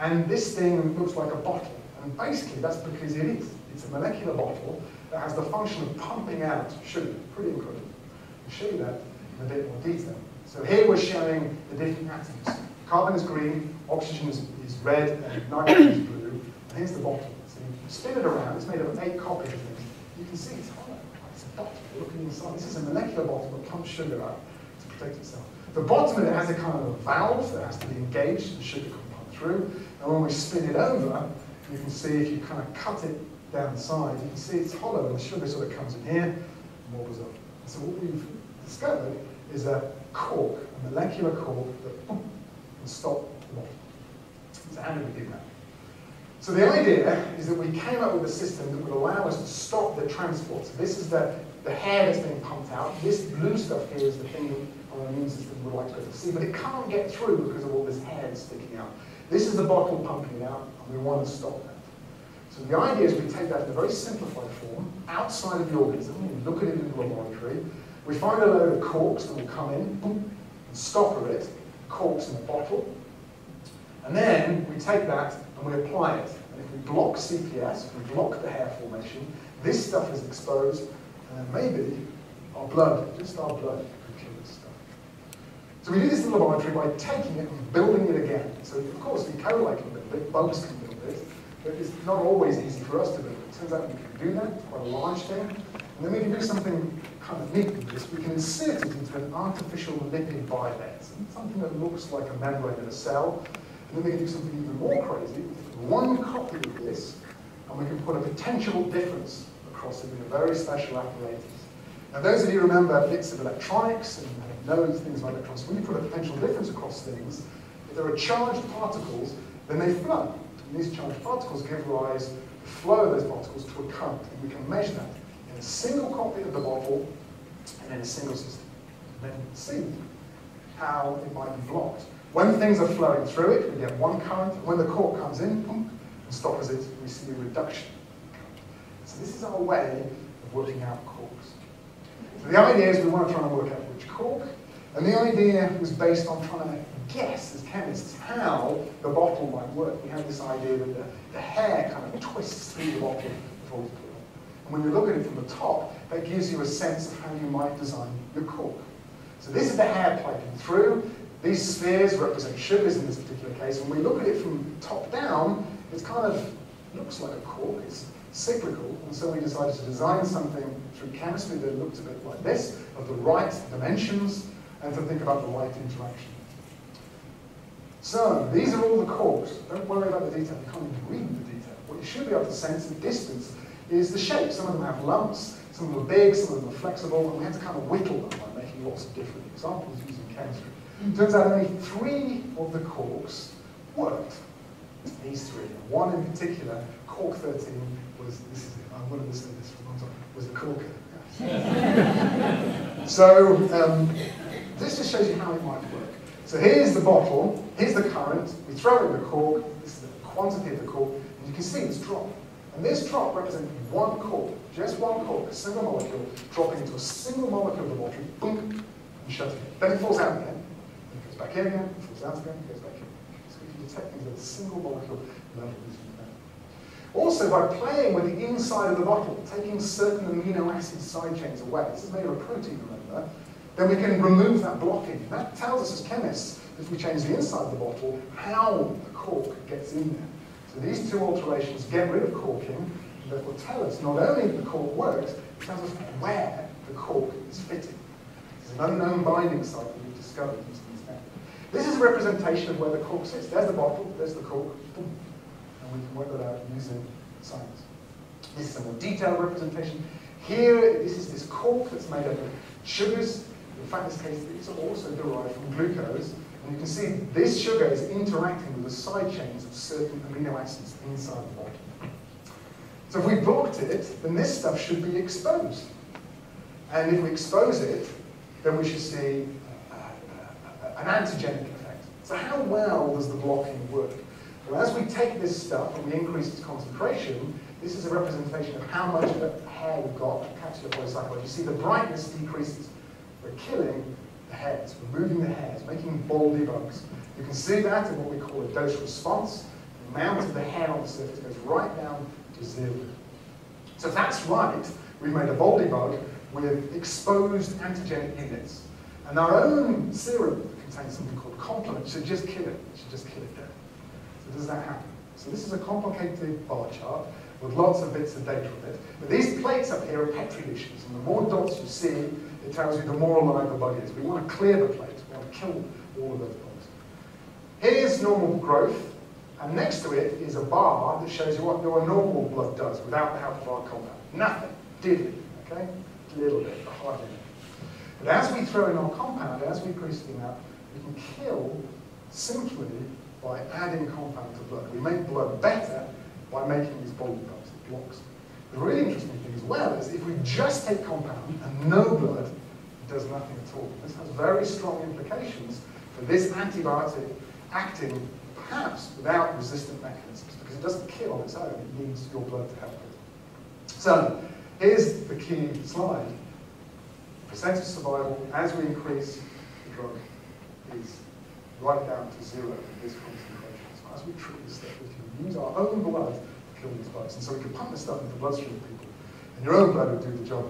And this thing looks like a bottle. And basically that's because it is. It's a molecular bottle that has the function of pumping out sugar. Pretty incredible. I'll show you that in a bit more detail. So here we're showing the different atoms. Carbon is green, oxygen is red, and nitrogen is blue. And here's the bottle. So you spin it around. It's made of 8 copies of things. You can see it's hollow. It's a bottle. Looking inside. This is a molecular bottle that pumps sugar out to protect itself. The bottom of it has a kind of a valve that has to be engaged. The sugar can pump through. And when we spin it over, you can see if you kind of cut it down the side, you can see it's hollow and the sugar sort of comes in here and wobbles up. So what we've discovered is a cork, a molecular cork that can stop the bottle. So how did we do that? So the idea is that we came up with a system that would allow us to stop the transport. So this is the hair that's being pumped out. This blue stuff here is the thing that our immune system would like to go to see, but it can't get through because of all this hair that's sticking out. This is the bottle pumping it out, and we want to stop that. So the idea is we take that in a very simplified form, outside of the organism, we look at it in the laboratory, we find a load of corks that will come in, boom, and stopper it, corks in a bottle, and then we take that and we apply it. And if we block CPS, if we block the hair formation, this stuff is exposed, and then maybe our blood, just our blood, could kill this stuff. So we do this in the laboratory by taking it and building it again. So of course E. coli can build it, bugs can build it, but it's not always easy for us to build it. It turns out we can do that, quite a large thing, and then we can do something kind of neat with this. We can insert it into an artificial lipid bilayer, something that looks like a membrane in a cell, and then we can do something even more crazy. One copy of this, and we can put a potential difference across it in a very special apparatus. Now those of you who remember bits of electronics and know things about electronics, when you put a potential difference across things, if there are charged particles, then they flow. And these charged particles give rise, the flow of those particles to a current, and we can measure that in a single copy of the bottle and in a single system. And then see how it might be blocked. When things are flowing through it, we get one current, and when the cork comes in, boom, and stops it, we see a reduction. So this is our way of working out corks. So the idea is we want to try and work out which cork, and the idea was based on trying to guess, as chemists, how the bottle might work. We have this idea that the hair kind of twists through the bottle before we put it on. And when you look at it from the top, that gives you a sense of how you might design your cork. So this is the hair piping through. These spheres represent sugars in this particular case. When we look at it from top down, it kind of looks like a cork. It's cyclical, and so we decided to design something through chemistry that looked a bit like this, of the right dimensions, and to think about the right interaction. So, these are all the corks. Don't worry about the detail, you can't even read the detail. What you should be able to sense at distance is the shape. Some of them have lumps, some of them are big, some of them are flexible, and we had to kind of whittle them by making lots of different examples using chemistry. Turns out only 3 of the corks worked. These 3. One in particular, cork 13, was, this is it, I wanted to say this for a long time, was the corker. So, this just shows you how it might work. So here's the bottle, here's the current, we throw in the cork, this is the quantity of the cork, and you can see this drop. And this drop represents one cork, just one cork, a single molecule, dropping into a single molecule of the water, boom, and shutting it. Then it falls out again, and it goes back in again, it falls out again, it goes back in. So we can detect things at a single molecule level using that. Also, by playing with the inside of the bottle, taking certain amino acid side chains away, this is made of a protein, remember, then we can remove that blocking. That tells us as chemists, if we change the inside of the bottle, how the cork gets in there. So these 2 alterations get rid of corking, and therefore tell us not only the cork works, it tells us where the cork is fitting. It's an unknown binding site that we've discovered using this method. This is a representation of where the cork sits. There's the bottle, there's the cork, boom. And we can work that out using science. This is a more detailed representation. Here, this is this cork that's made up of sugars. In fact, in this case, these are also derived from glucose. And you can see this sugar is interacting with the side chains of certain amino acids inside the bottle. So if we blocked it, then this stuff should be exposed. And if we expose it, then we should see an antigenic effect. So how well does the blocking work? Well, as we take this stuff and we increase its concentration, this is a representation of how much of the hair we've got, capsular polysaccharide. You see the brightness decreases. We're killing the hairs, removing the hairs, making baldy bugs. You can see that in what we call a dose response. The amount of the hair on the surface goes right down to 0. So if that's right, we've made a baldy bug with exposed antigenic units. And our own serum contains something called complement. It should just kill it. It should just kill it dead. So does that happen? So this is a complicated bar chart with lots of bits of data on it. But these plates up here are Petri dishes, and the more dots you see, it tells you the more alive the bug is. We want to clear the plate. We want to kill all of those bugs. Here's normal growth, and next to it is a bar that shows you what your normal blood does without the help of our compound. Nothing. Diddly. Okay? A little bit, but hardly enough. But as we throw in our compound, as we increase the amount, we can kill simply by adding compound to blood. We make blood better by making these baldy bugs, the blocks. The really interesting thing as well is if we just take compound and no blood, it does nothing at all. This has very strong implications for this antibiotic acting perhaps without resistant mechanisms, because it doesn't kill on its own, it needs your blood to help it. So here's the key slide. Percentage survival as we increase the drug is right down to 0 in this concentration. So as we treat this stuff, we can use our own blood to kill these bugs. And so we can pump this stuff into the bloodstream of people, and your own blood would do the job.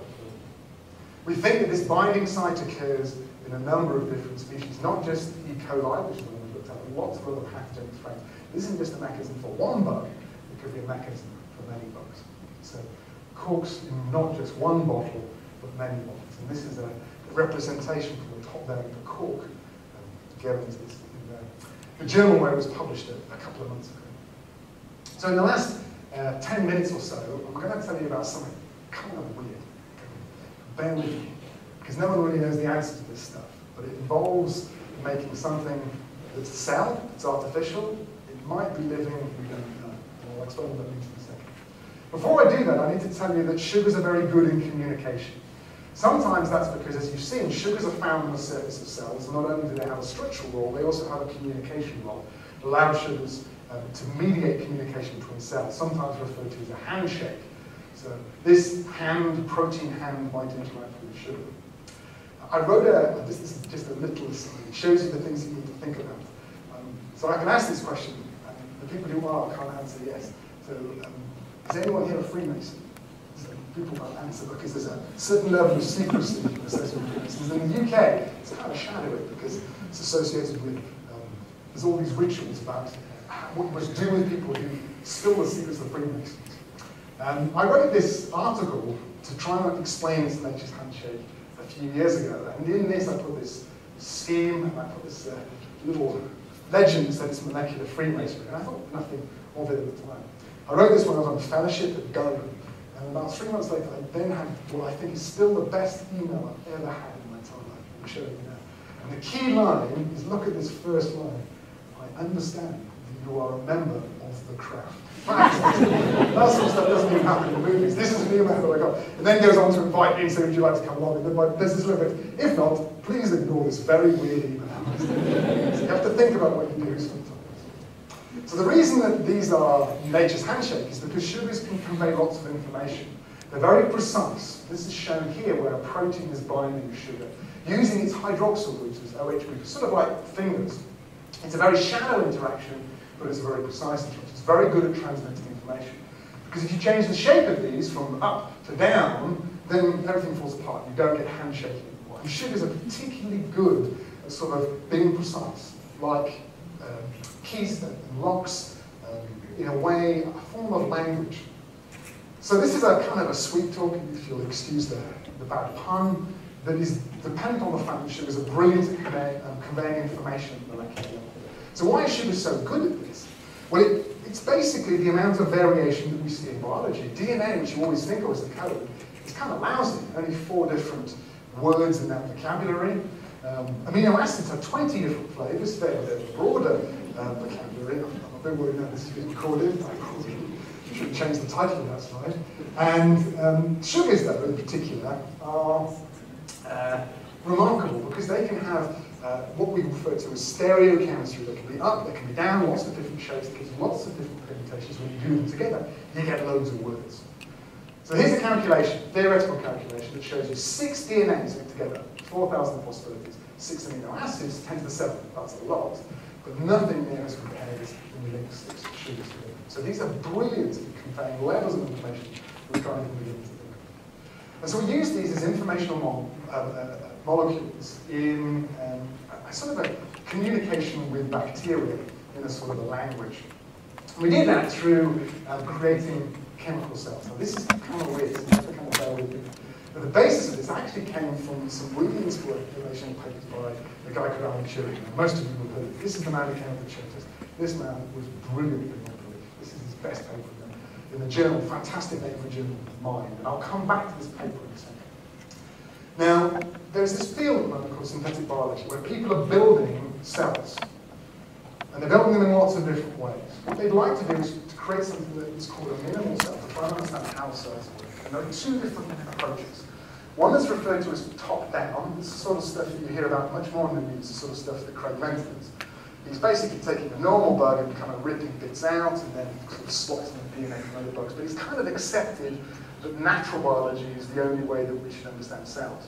We think that this binding site occurs in a number of different species, not just E. coli, which is the one we looked at, but lots of other pathogenic strains. This isn't just a mechanism for one bug, it could be a mechanism for many bugs. So corks in not just one bottle, but many bottles. And this is a representation from the top there of the cork together into this in the journal where it was published a couple of months ago. So in the last 10 minutes or so, I'm going to tell you about something kind of weird. Bear with me, because no one really knows the answer to this stuff, but it involves making something that's a cell, it's artificial, it might be living, we don't know. I'll explain what that means in a second. Before I do that, I need to tell you that sugars are very good in communication. Sometimes that's because, as you've seen, sugars are found on the surface of cells, and not only do they have a structural role, they also have a communication role. It allows sugars to mediate communication between cells, sometimes referred to as a handshake. So this protein hand might interact with sugar. I wrote this is just a little slide. It shows you the things you need to think about. So I can ask this question, and the people who are can't answer yes. So is anyone here a Freemason? So people can't answer because there's a certain level of secrecy associated with Freemasons. In the UK, it's kind of shadowy because it's associated with, there's all these rituals about what you must do with people who spill the secrets of Freemasons. I wrote this article to try and explain this nature's handshake a few years ago, and in this I put this scheme, and I put this little legend that said it's molecular Freemasonry, and I thought nothing of it at the time. I wrote this when I was on fellowship at Gallagher, and about 3 months later I then had what I think is still the best email I've ever had in my entire life. I'm showing you now. And the key line is, look at this first line. I understand that you are a member of the craft. That sort of stuff doesn't even happen in movies. This is an email that I got. And then goes on to invite me and say, would you like to come along? And then there's this little bit. If not, please ignore this very weird email. So you have to think about what you do sometimes. So the reason that these are nature's handshake is because sugars can convey lots of information. They're very precise. This is shown here where a protein is binding sugar, using its hydroxyl groups as OH groups, sort of like fingers. It's a very shallow interaction, but it's a very precise interaction. It's very good at transmitting information. Because if you change the shape of these from up to down, then everything falls apart. You don't get handshaking anymore. And sugars are particularly good at sort of being precise, like keys and locks, in a way, a form of language. So this is a kind of a sweet talk, if you'll excuse the bad pun, that is dependent on the fact that sugars are brilliant at conveying information at the molecular level. So why is sugar so good at this? Well, it's basically the amount of variation that we see in biology. DNA, which you always think of as the code, is kind of lousy. Only 4 different words in that vocabulary. Amino acids have 20 different flavors. They're a broader vocabulary. I'm a bit worried now this is being recorded. I should change the title of that slide. And sugars, though, in particular, are remarkable because they can have what we refer to as stereochemistry. They can be up, they can be down, lots of different shapes, that gives you lots of different permutations. When you do them together, you get loads of words. So here's a calculation, theoretical calculation, that shows you 6 DNAs linked together, 4,000 possibilities, 6 amino acids, 10 to the 7th, that's a lot, but nothing near as compares when you link 6 sugars together. So these are brilliant at conveying levels of information we're trying to begin to think. And so we use these as informational molecules in a sort of a communication with bacteria in a sort of a language. We did that through creating chemical cells. Now this is kind of weird, so you have to kind of bear with me. But the basis of this actually came from some really inspirational papers by a guy called Gallagher. Most of you will have heard of. This is the man who came up with Chippings Test. This man was brilliant in my belief. This is his best paper in the journal, fantastic name for journal, Mind. And I'll come back to this paper in a second. Now, there's this field at the moment called synthetic biology, where people are building cells. And they're building them in lots of different ways. What they'd like to do is to create something that is called a minimal cell, to try and understand how cells work. And there are 2 different approaches. One is referred to as top-down. This is the sort of stuff that you hear about much more in the news, the sort of stuff that Craig Mentor does. He's basically taking a normal bug and kind of ripping bits out and then sort of splicing the DNA from other bugs. But he's kind of accepted that natural biology is the only way that we should understand cells.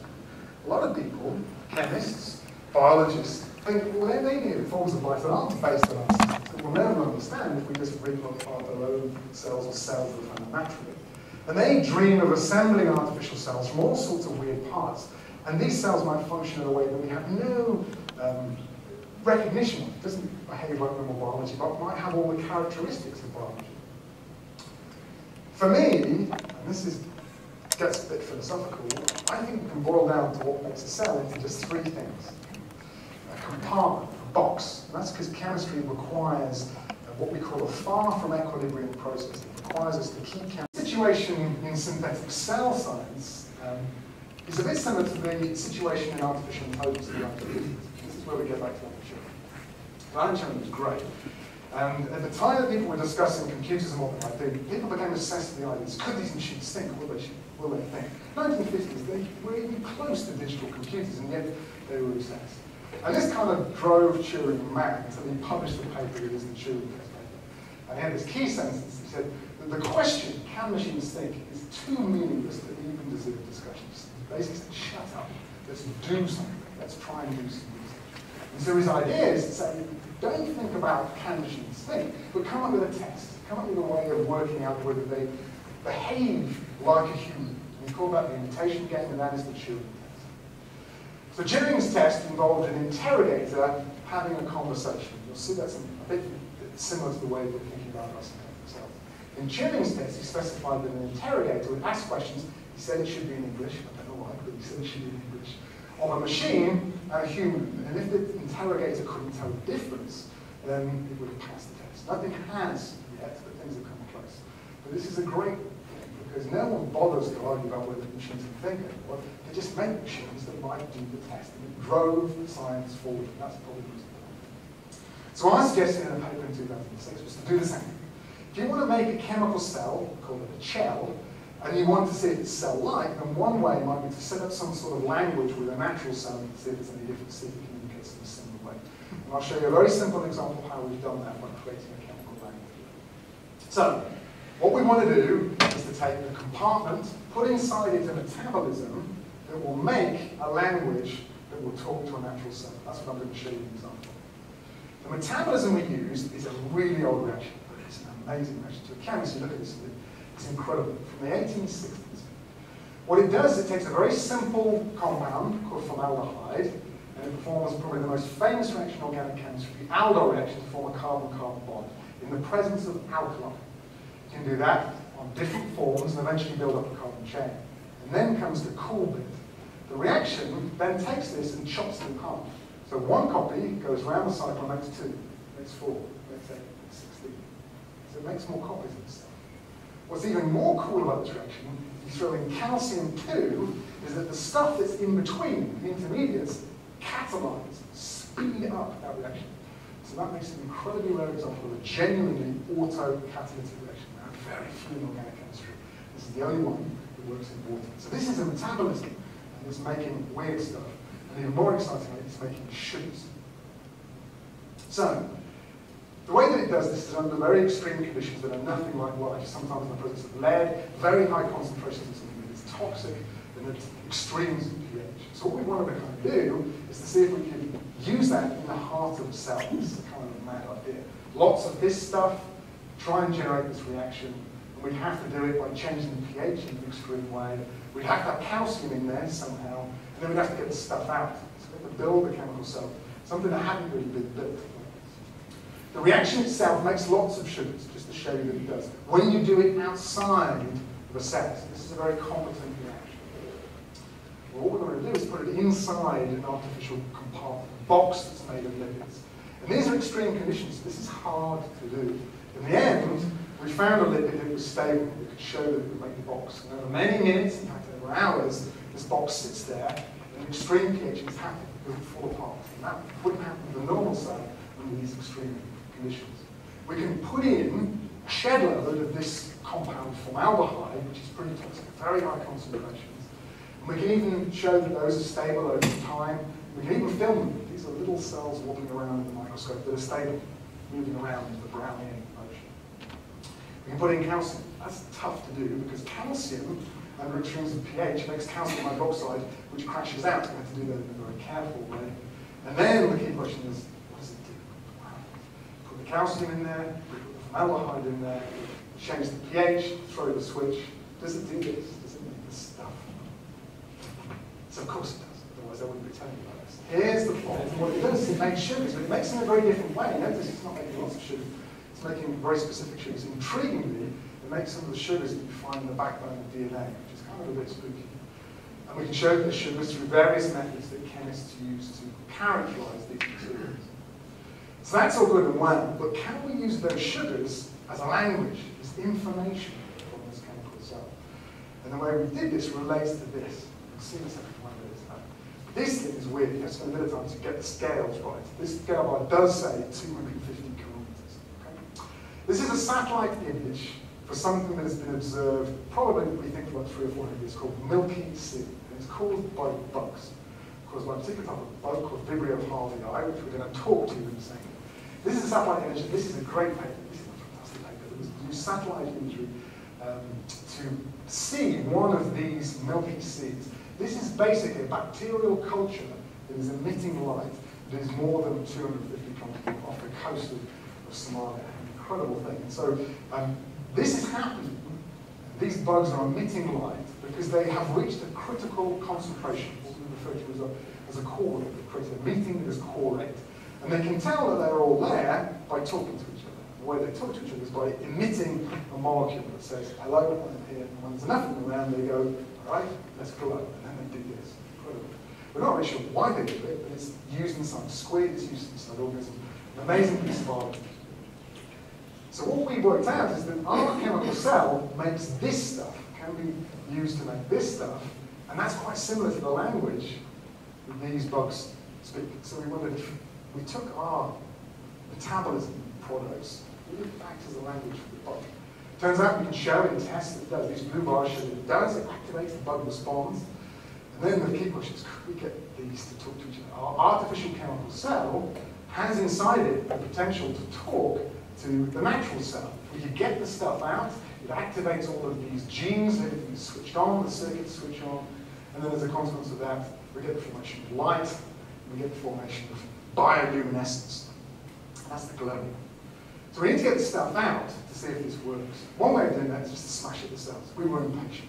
A lot of people, chemists, biologists, think, well, they need forms of life that aren't based on our systems that we'll never understand if we just rip apart our own cells or cells that are found naturally. And they dream of assembling artificial cells from all sorts of weird parts. And these cells might function in a way that we have no recognition of. It doesn't behave like normal biology, but might have all the characteristics of biology. For me, and this gets a bit philosophical, I think we can boil down to what makes a cell into just 3 things. A compartment, a box, and that's because chemistry requires what we call a far from equilibrium process. It requires us to keep chemistry. The situation in synthetic cell science is a bit similar to the situation in artificial intelligence. This is where we get back to artificial. Biogen was great. And at the time that people were discussing computers and what they might do, people began assessing the ideas. Could these machines think? Will they think? 1950s, they were even close to digital computers, and yet they were assessed. And this kind of drove Turing mad until he published the paper that is the Turing Test paper. And he had this key sentence. He said, The question, can machines think, is too meaningless to even deserve discussions. Basically said, shut up, let's do something, let's try and do something. And so his idea is to say, don't think about can machines think, but come up with a test, come up with a way of working out whether they behave like a human. And we call that the imitation game, and that is the Turing test. So Chippings Test involved an interrogator having a conversation. You'll see that's a bit similar to the way we're thinking about us ourselves. In Chippings Test, he specified that an interrogator would ask questions. He said it should be in English. I don't know why, but he said it should be in English. Of a machine and a human. And if the interrogator couldn't tell the difference, then it would have passed the test. Nothing has yet, but things have come close. But this is a great thing, because no one bothers to argue about whether machines can think anymore. They just make machines that might do the test. And it drove science forward. And that's probably the reason. So what I suggested in a paper in 2006 was to do the same thing. If you want to make a chemical cell, call it a shell, and you want to see if it's cell-like, then one way might be to set up some sort of language with a natural cell and see if it's any different, see if it communicates in a similar way. And I'll show you a very simple example of how we've done that by creating a chemical language. So, what we want to do is to take a compartment, put inside it a metabolism that will make a language that will talk to a natural cell. That's what I'm going to show you an example. The metabolism we used is a really old reaction, but it's an amazing reaction. To a chemist, you look at this, it's incredible. From the 1860s. What it does is it takes a very simple compound called formaldehyde, and it performs probably the most famous reaction in organic chemistry, the aldol reaction, to form a carbon-carbon bond in the presence of alkali. You can do that on different forms and eventually build up a carbon chain. And then comes the cool bit. The reaction then takes this and chops it in half. So one copy goes around the cycle and makes 2, makes 4, makes 8, makes 16. So it makes more copies of itself. What's even more cool about this reaction, you throw in calcium too, is that the stuff that's in between, the intermediates, catalyze, speed up that reaction. So that makes it an incredibly rare example of a genuinely auto-catalytic reaction. There are very few in organic chemistry. This is the only one that works in water. So this is a metabolism, and it's making weird stuff. And even more excitingly, it's making sugars. So, the way that it does this is under very extreme conditions that are nothing like life, sometimes in the presence of lead, very high concentrations of something that is toxic, and at extremes of pH. So what we want to kind of do is to see if we can use that in the heart of a cell. This is kind of a mad idea. Lots of this stuff, try and generate this reaction, and we'd have to do it by changing the pH in an extreme way. We'd have to have calcium in there somehow, and then we'd have to get the stuff out. So we have to build the chemical cell, something that hadn't really been built. The reaction itself makes lots of sugars, just to show you that it does. When you do it outside of a cell, so this is a very competent reaction. Well, what we're going to do is put it inside an artificial compartment, a box that's made of lipids. And these are extreme conditions. This is hard to do. In the end, we found a lipid that was stable. We could show that it would make the box. And over many minutes, in fact over hours, this box sits there. And extreme pH is happening. It would fall apart. And that wouldn't happen with a normal cell under these extreme conditions. We can put in a shed load of this compound formaldehyde, which is pretty toxic, very high concentrations. And we can even show that those are stable over time. We can even film them. These are little cells walking around in the microscope that are stable, moving around in the Brownian motion. We can put in calcium. That's tough to do because calcium, under extremes of pH, makes calcium hydroxide, which crashes out. We have to do that in a very careful way. And then the key question is, what does it do? Put the calcium in there, we put the formaldehyde in there, change the pH, throw the switch. Does it do this? Does it make this stuff? So of course it does, otherwise I wouldn't be telling you about this. Here's the plot. And what it does is it makes sugars, but it makes them in a very different way. Notice it's not making lots of sugars, it's making very specific sugars. Intriguingly, it makes some of the sugars that you find in the backbone of DNA, which is kind of a bit spooky. And we can show the sugars through various methods that chemists use to characterize these materials. So that's all good and well, but can we use those sugars as a language, as information from this chemical cell? And the way we did this relates to this. You'll see this every one of this. This thing is weird. You have to spend a bit of time to get the scales right. This scale bar does say 250 kilometers. Okay? This is a satellite image for something that has been observed, probably we think about 300 or 400 years, called Milky Sea. And it's caused by bugs. Caused by a particular type of bug called Vibrio hardii, which we're going to talk to you in a second. This is a satellite image, and this is a great paper. This is a fantastic paper that was satellite imagery to see one of these milky seeds. This is basically a bacterial culture that is emitting light that is more than 250 kilometers off the coast of Somalia. An incredible thing. And so this is happening. These bugs are emitting light because they have reached a critical concentration, what we refer to as a core rate. They create a meeting this core rate. And they can tell that they're all there by talking to each other. The way they talk to each other is by emitting a molecule that says, hello, I'm here. And when there's enough of them around, they go, all right, let's glow. And then they do this. Incredible. We're not really sure why they do it, but it's used inside squid, it's used inside organisms. An amazing piece of biology. So what we worked out is that our chemical cell makes this stuff, can be used to make this stuff, and that's quite similar to the language that these bugs speak. So we wondered if we took our metabolism products, we looked back as a language for the bug. Turns out we can show in tests that it does. These blue bars show that it does, it activates, the bug responds. And then the key question is, could we get these to talk to each other? Our artificial chemical cell has inside it the potential to talk to the natural cell. If we could get the stuff out, it activates all of these genes, everything's switched on, the circuits switch on, and then as a consequence of that, we get the formation of light, and we get the formation of bioluminescence. And that's the glowing. So we need to get the stuff out to see if this works. One way of doing that is just to smash at the cells. We were impatient.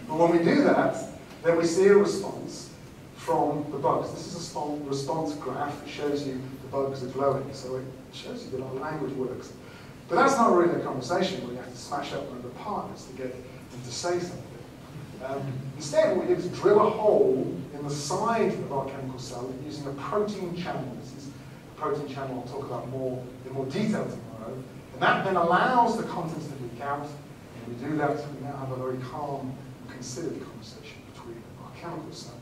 But when we do that, then we see a response from the bugs. This is a response graph that shows you the bugs are glowing. So it shows you that our language works. But that's not really a conversation where you have to smash up one of the partners to get them to say something. Instead, what we did is drill a hole in the side of our chemical cell using a protein channel. This is a protein channel I'll talk about in more detail tomorrow. And that then allows the contents to leak out. And we do that, we now have a very calm and considered conversation between our chemical cell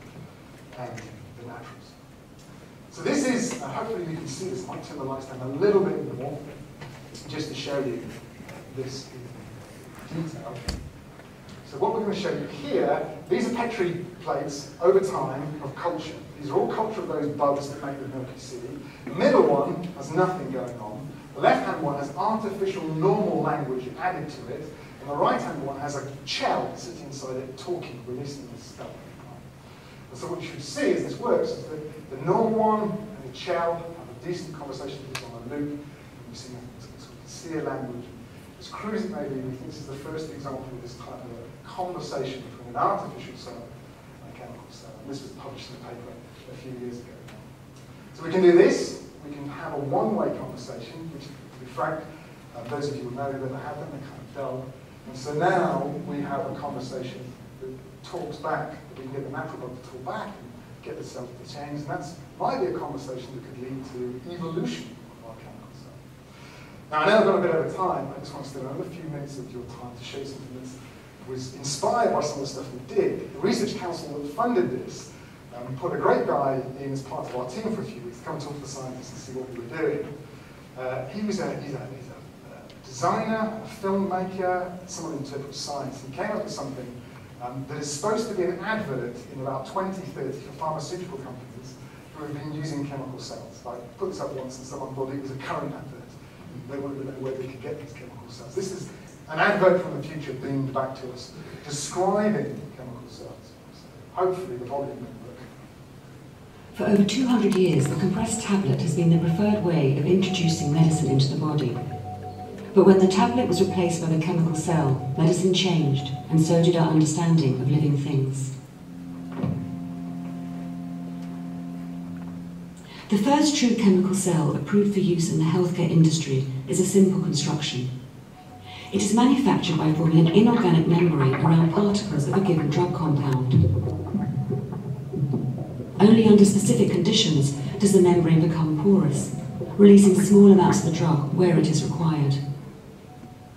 and the naturals. So this is, hopefully you can see this, I might turn the lights down a little bit more, just to show you this in detail. So what we're going to show you here, these are Petri plates over time of culture. These are all culture of those bugs that make the milky seed. The middle one has nothing going on. The left-hand one has artificial normal language added to it. And the right-hand one has a shell sitting inside it talking, releasing this stuff. And so what you should see as this works is that the normal one and the shell have a decent conversation with on a loop. And we see nothing. So we can see a language. As crude as it may be, we think this is the first example of this type of a conversation between an artificial cell and a chemical cell. And this was published in a paper a few years ago. So we can do this. We can have a one-way conversation, which, to be frank, those of you who know that have them, they're kind of dull. And so now we have a conversation that talks back, that we can get the natural bug to talk back and get the cell to change. And that might be a conversation that could lead to evolution of our chemical cell. Now, I know I've got a bit over time. I just want to spend another few minutes of your time to show you something that was inspired by some of the stuff we did. The research council that funded this put a great guy in as part of our team for a few weeks to come and talk to the scientists and see what we were doing. He's a designer, a filmmaker, someone who interprets science. He came up with something that is supposed to be an advert in about 2030 for pharmaceutical companies who have been using chemical cells. I put this up once and someone thought it was a current advert. They wanted to know where they could get these chemical cells. This is an advert from the future beamed back to us, describing chemical cells. So hopefully the volume will work. For over 200 years, the compressed tablet has been the preferred way of introducing medicine into the body. But when the tablet was replaced by the chemical cell, medicine changed, and so did our understanding of living things. The first true chemical cell approved for use in the healthcare industry is a simple construction. It is manufactured by forming an inorganic membrane around particles of a given drug compound. Only under specific conditions does the membrane become porous, releasing small amounts of the drug where it is required.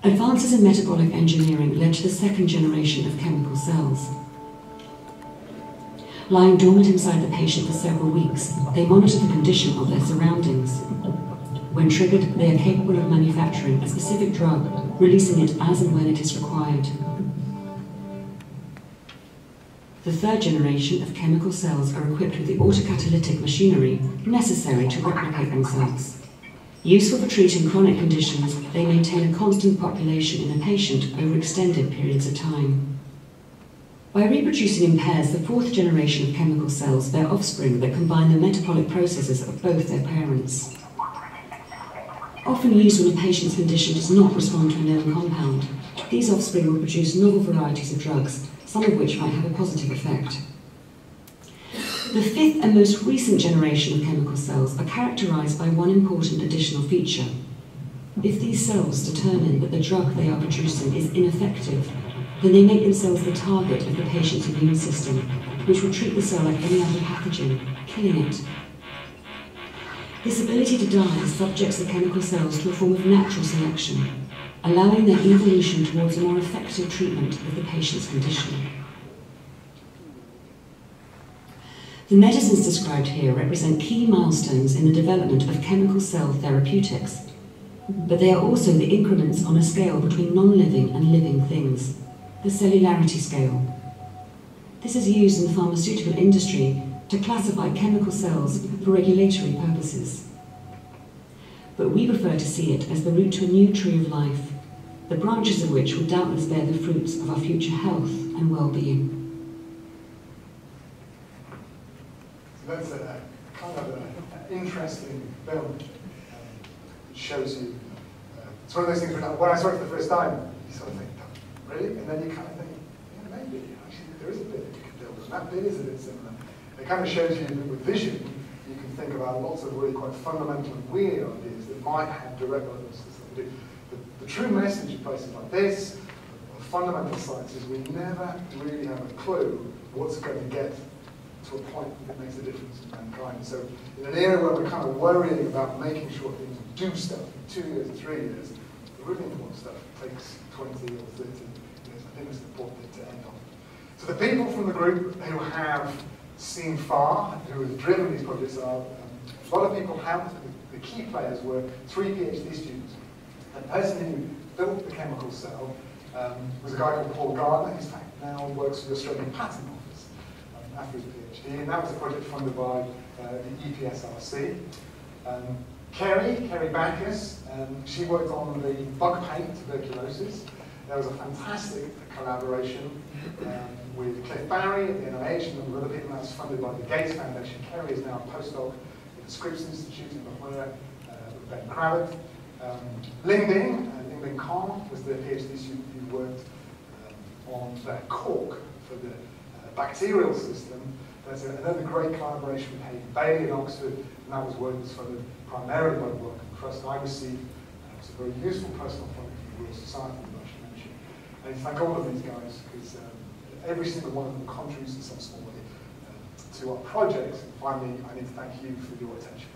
Advances in metabolic engineering led to the second generation of chemical cells. Lying dormant inside the patient for several weeks, they monitor the condition of their surroundings. When triggered, they are capable of manufacturing a specific drug, releasing it as and when it is required. The third generation of chemical cells are equipped with the autocatalytic machinery necessary to replicate themselves. Useful for treating chronic conditions, they maintain a constant population in a patient over extended periods of time. By reproducing in pairs, the fourth generation of chemical cells bear offspring that combine the metabolic processes of both their parents. Often used when a patient's condition does not respond to a known compound, these offspring will produce novel varieties of drugs, some of which might have a positive effect. The fifth and most recent generation of chemical cells are characterized by one important additional feature. If these cells determine that the drug they are producing is ineffective, then they make themselves the target of the patient's immune system, which will treat the cell like any other pathogen, killing it. This ability to die subjects the chemical cells to a form of natural selection, allowing their evolution towards a more effective treatment of the patient's condition. The medicines described here represent key milestones in the development of chemical cell therapeutics, but they are also the increments on a scale between non-living and living things, the cellularity scale. This is used in the pharmaceutical industry to classify chemical cells for regulatory purposes. But we prefer to see it as the route to a new tree of life, the branches of which will doubtless bear the fruits of our future health and well-being. That's a kind of an interesting film. It shows you, it's one of those things where when I saw it for the first time, you sort of think, really? And then you kind of think, yeah, maybe, actually there is a bit that you can build, and that bit is a bit similar. It kind of shows you that with vision, you can think about lots of really quite fundamental and weird ideas that might have direct relevance to something. The true message of places like this, of fundamental science, is we never really have a clue what's going to get to a point that makes a difference in mankind. So in an era where we're kind of worrying about making sure things do stuff in 2 years, 3 years, the really important stuff takes 20 or 30 years. I think it's an important thing to end on. So the people from the group who have seen far, who have driven these projects are, a lot of people have, the key players were 3 PhD students. The person who built the chemical cell was a guy called Paul Gardner, who in fact now works for the Australian Patent Office after his PhD, and that was a project funded by the EPSRC. Kerry Bacchus, she worked on the bug paint tuberculosis. There was a fantastic collaboration with Cliff Barry at the NIH and a number of other people. That was funded by the Gates Foundation. Kerry is now a postdoc at the Scripps Institute in La Jolla with Ben Kravitz. Ling Bing Kong was the PhD student who worked on the cork for the bacterial system. There's another great collaboration with Hayden Bailey in Oxford, and that was work that's funded primarily by the work of trust I received. It was a very useful personal funding from the Royal Society that I should mention. And thank all of these guys, because every single one of them contributes in some small way to our project. And finally, I need to thank you for your attention.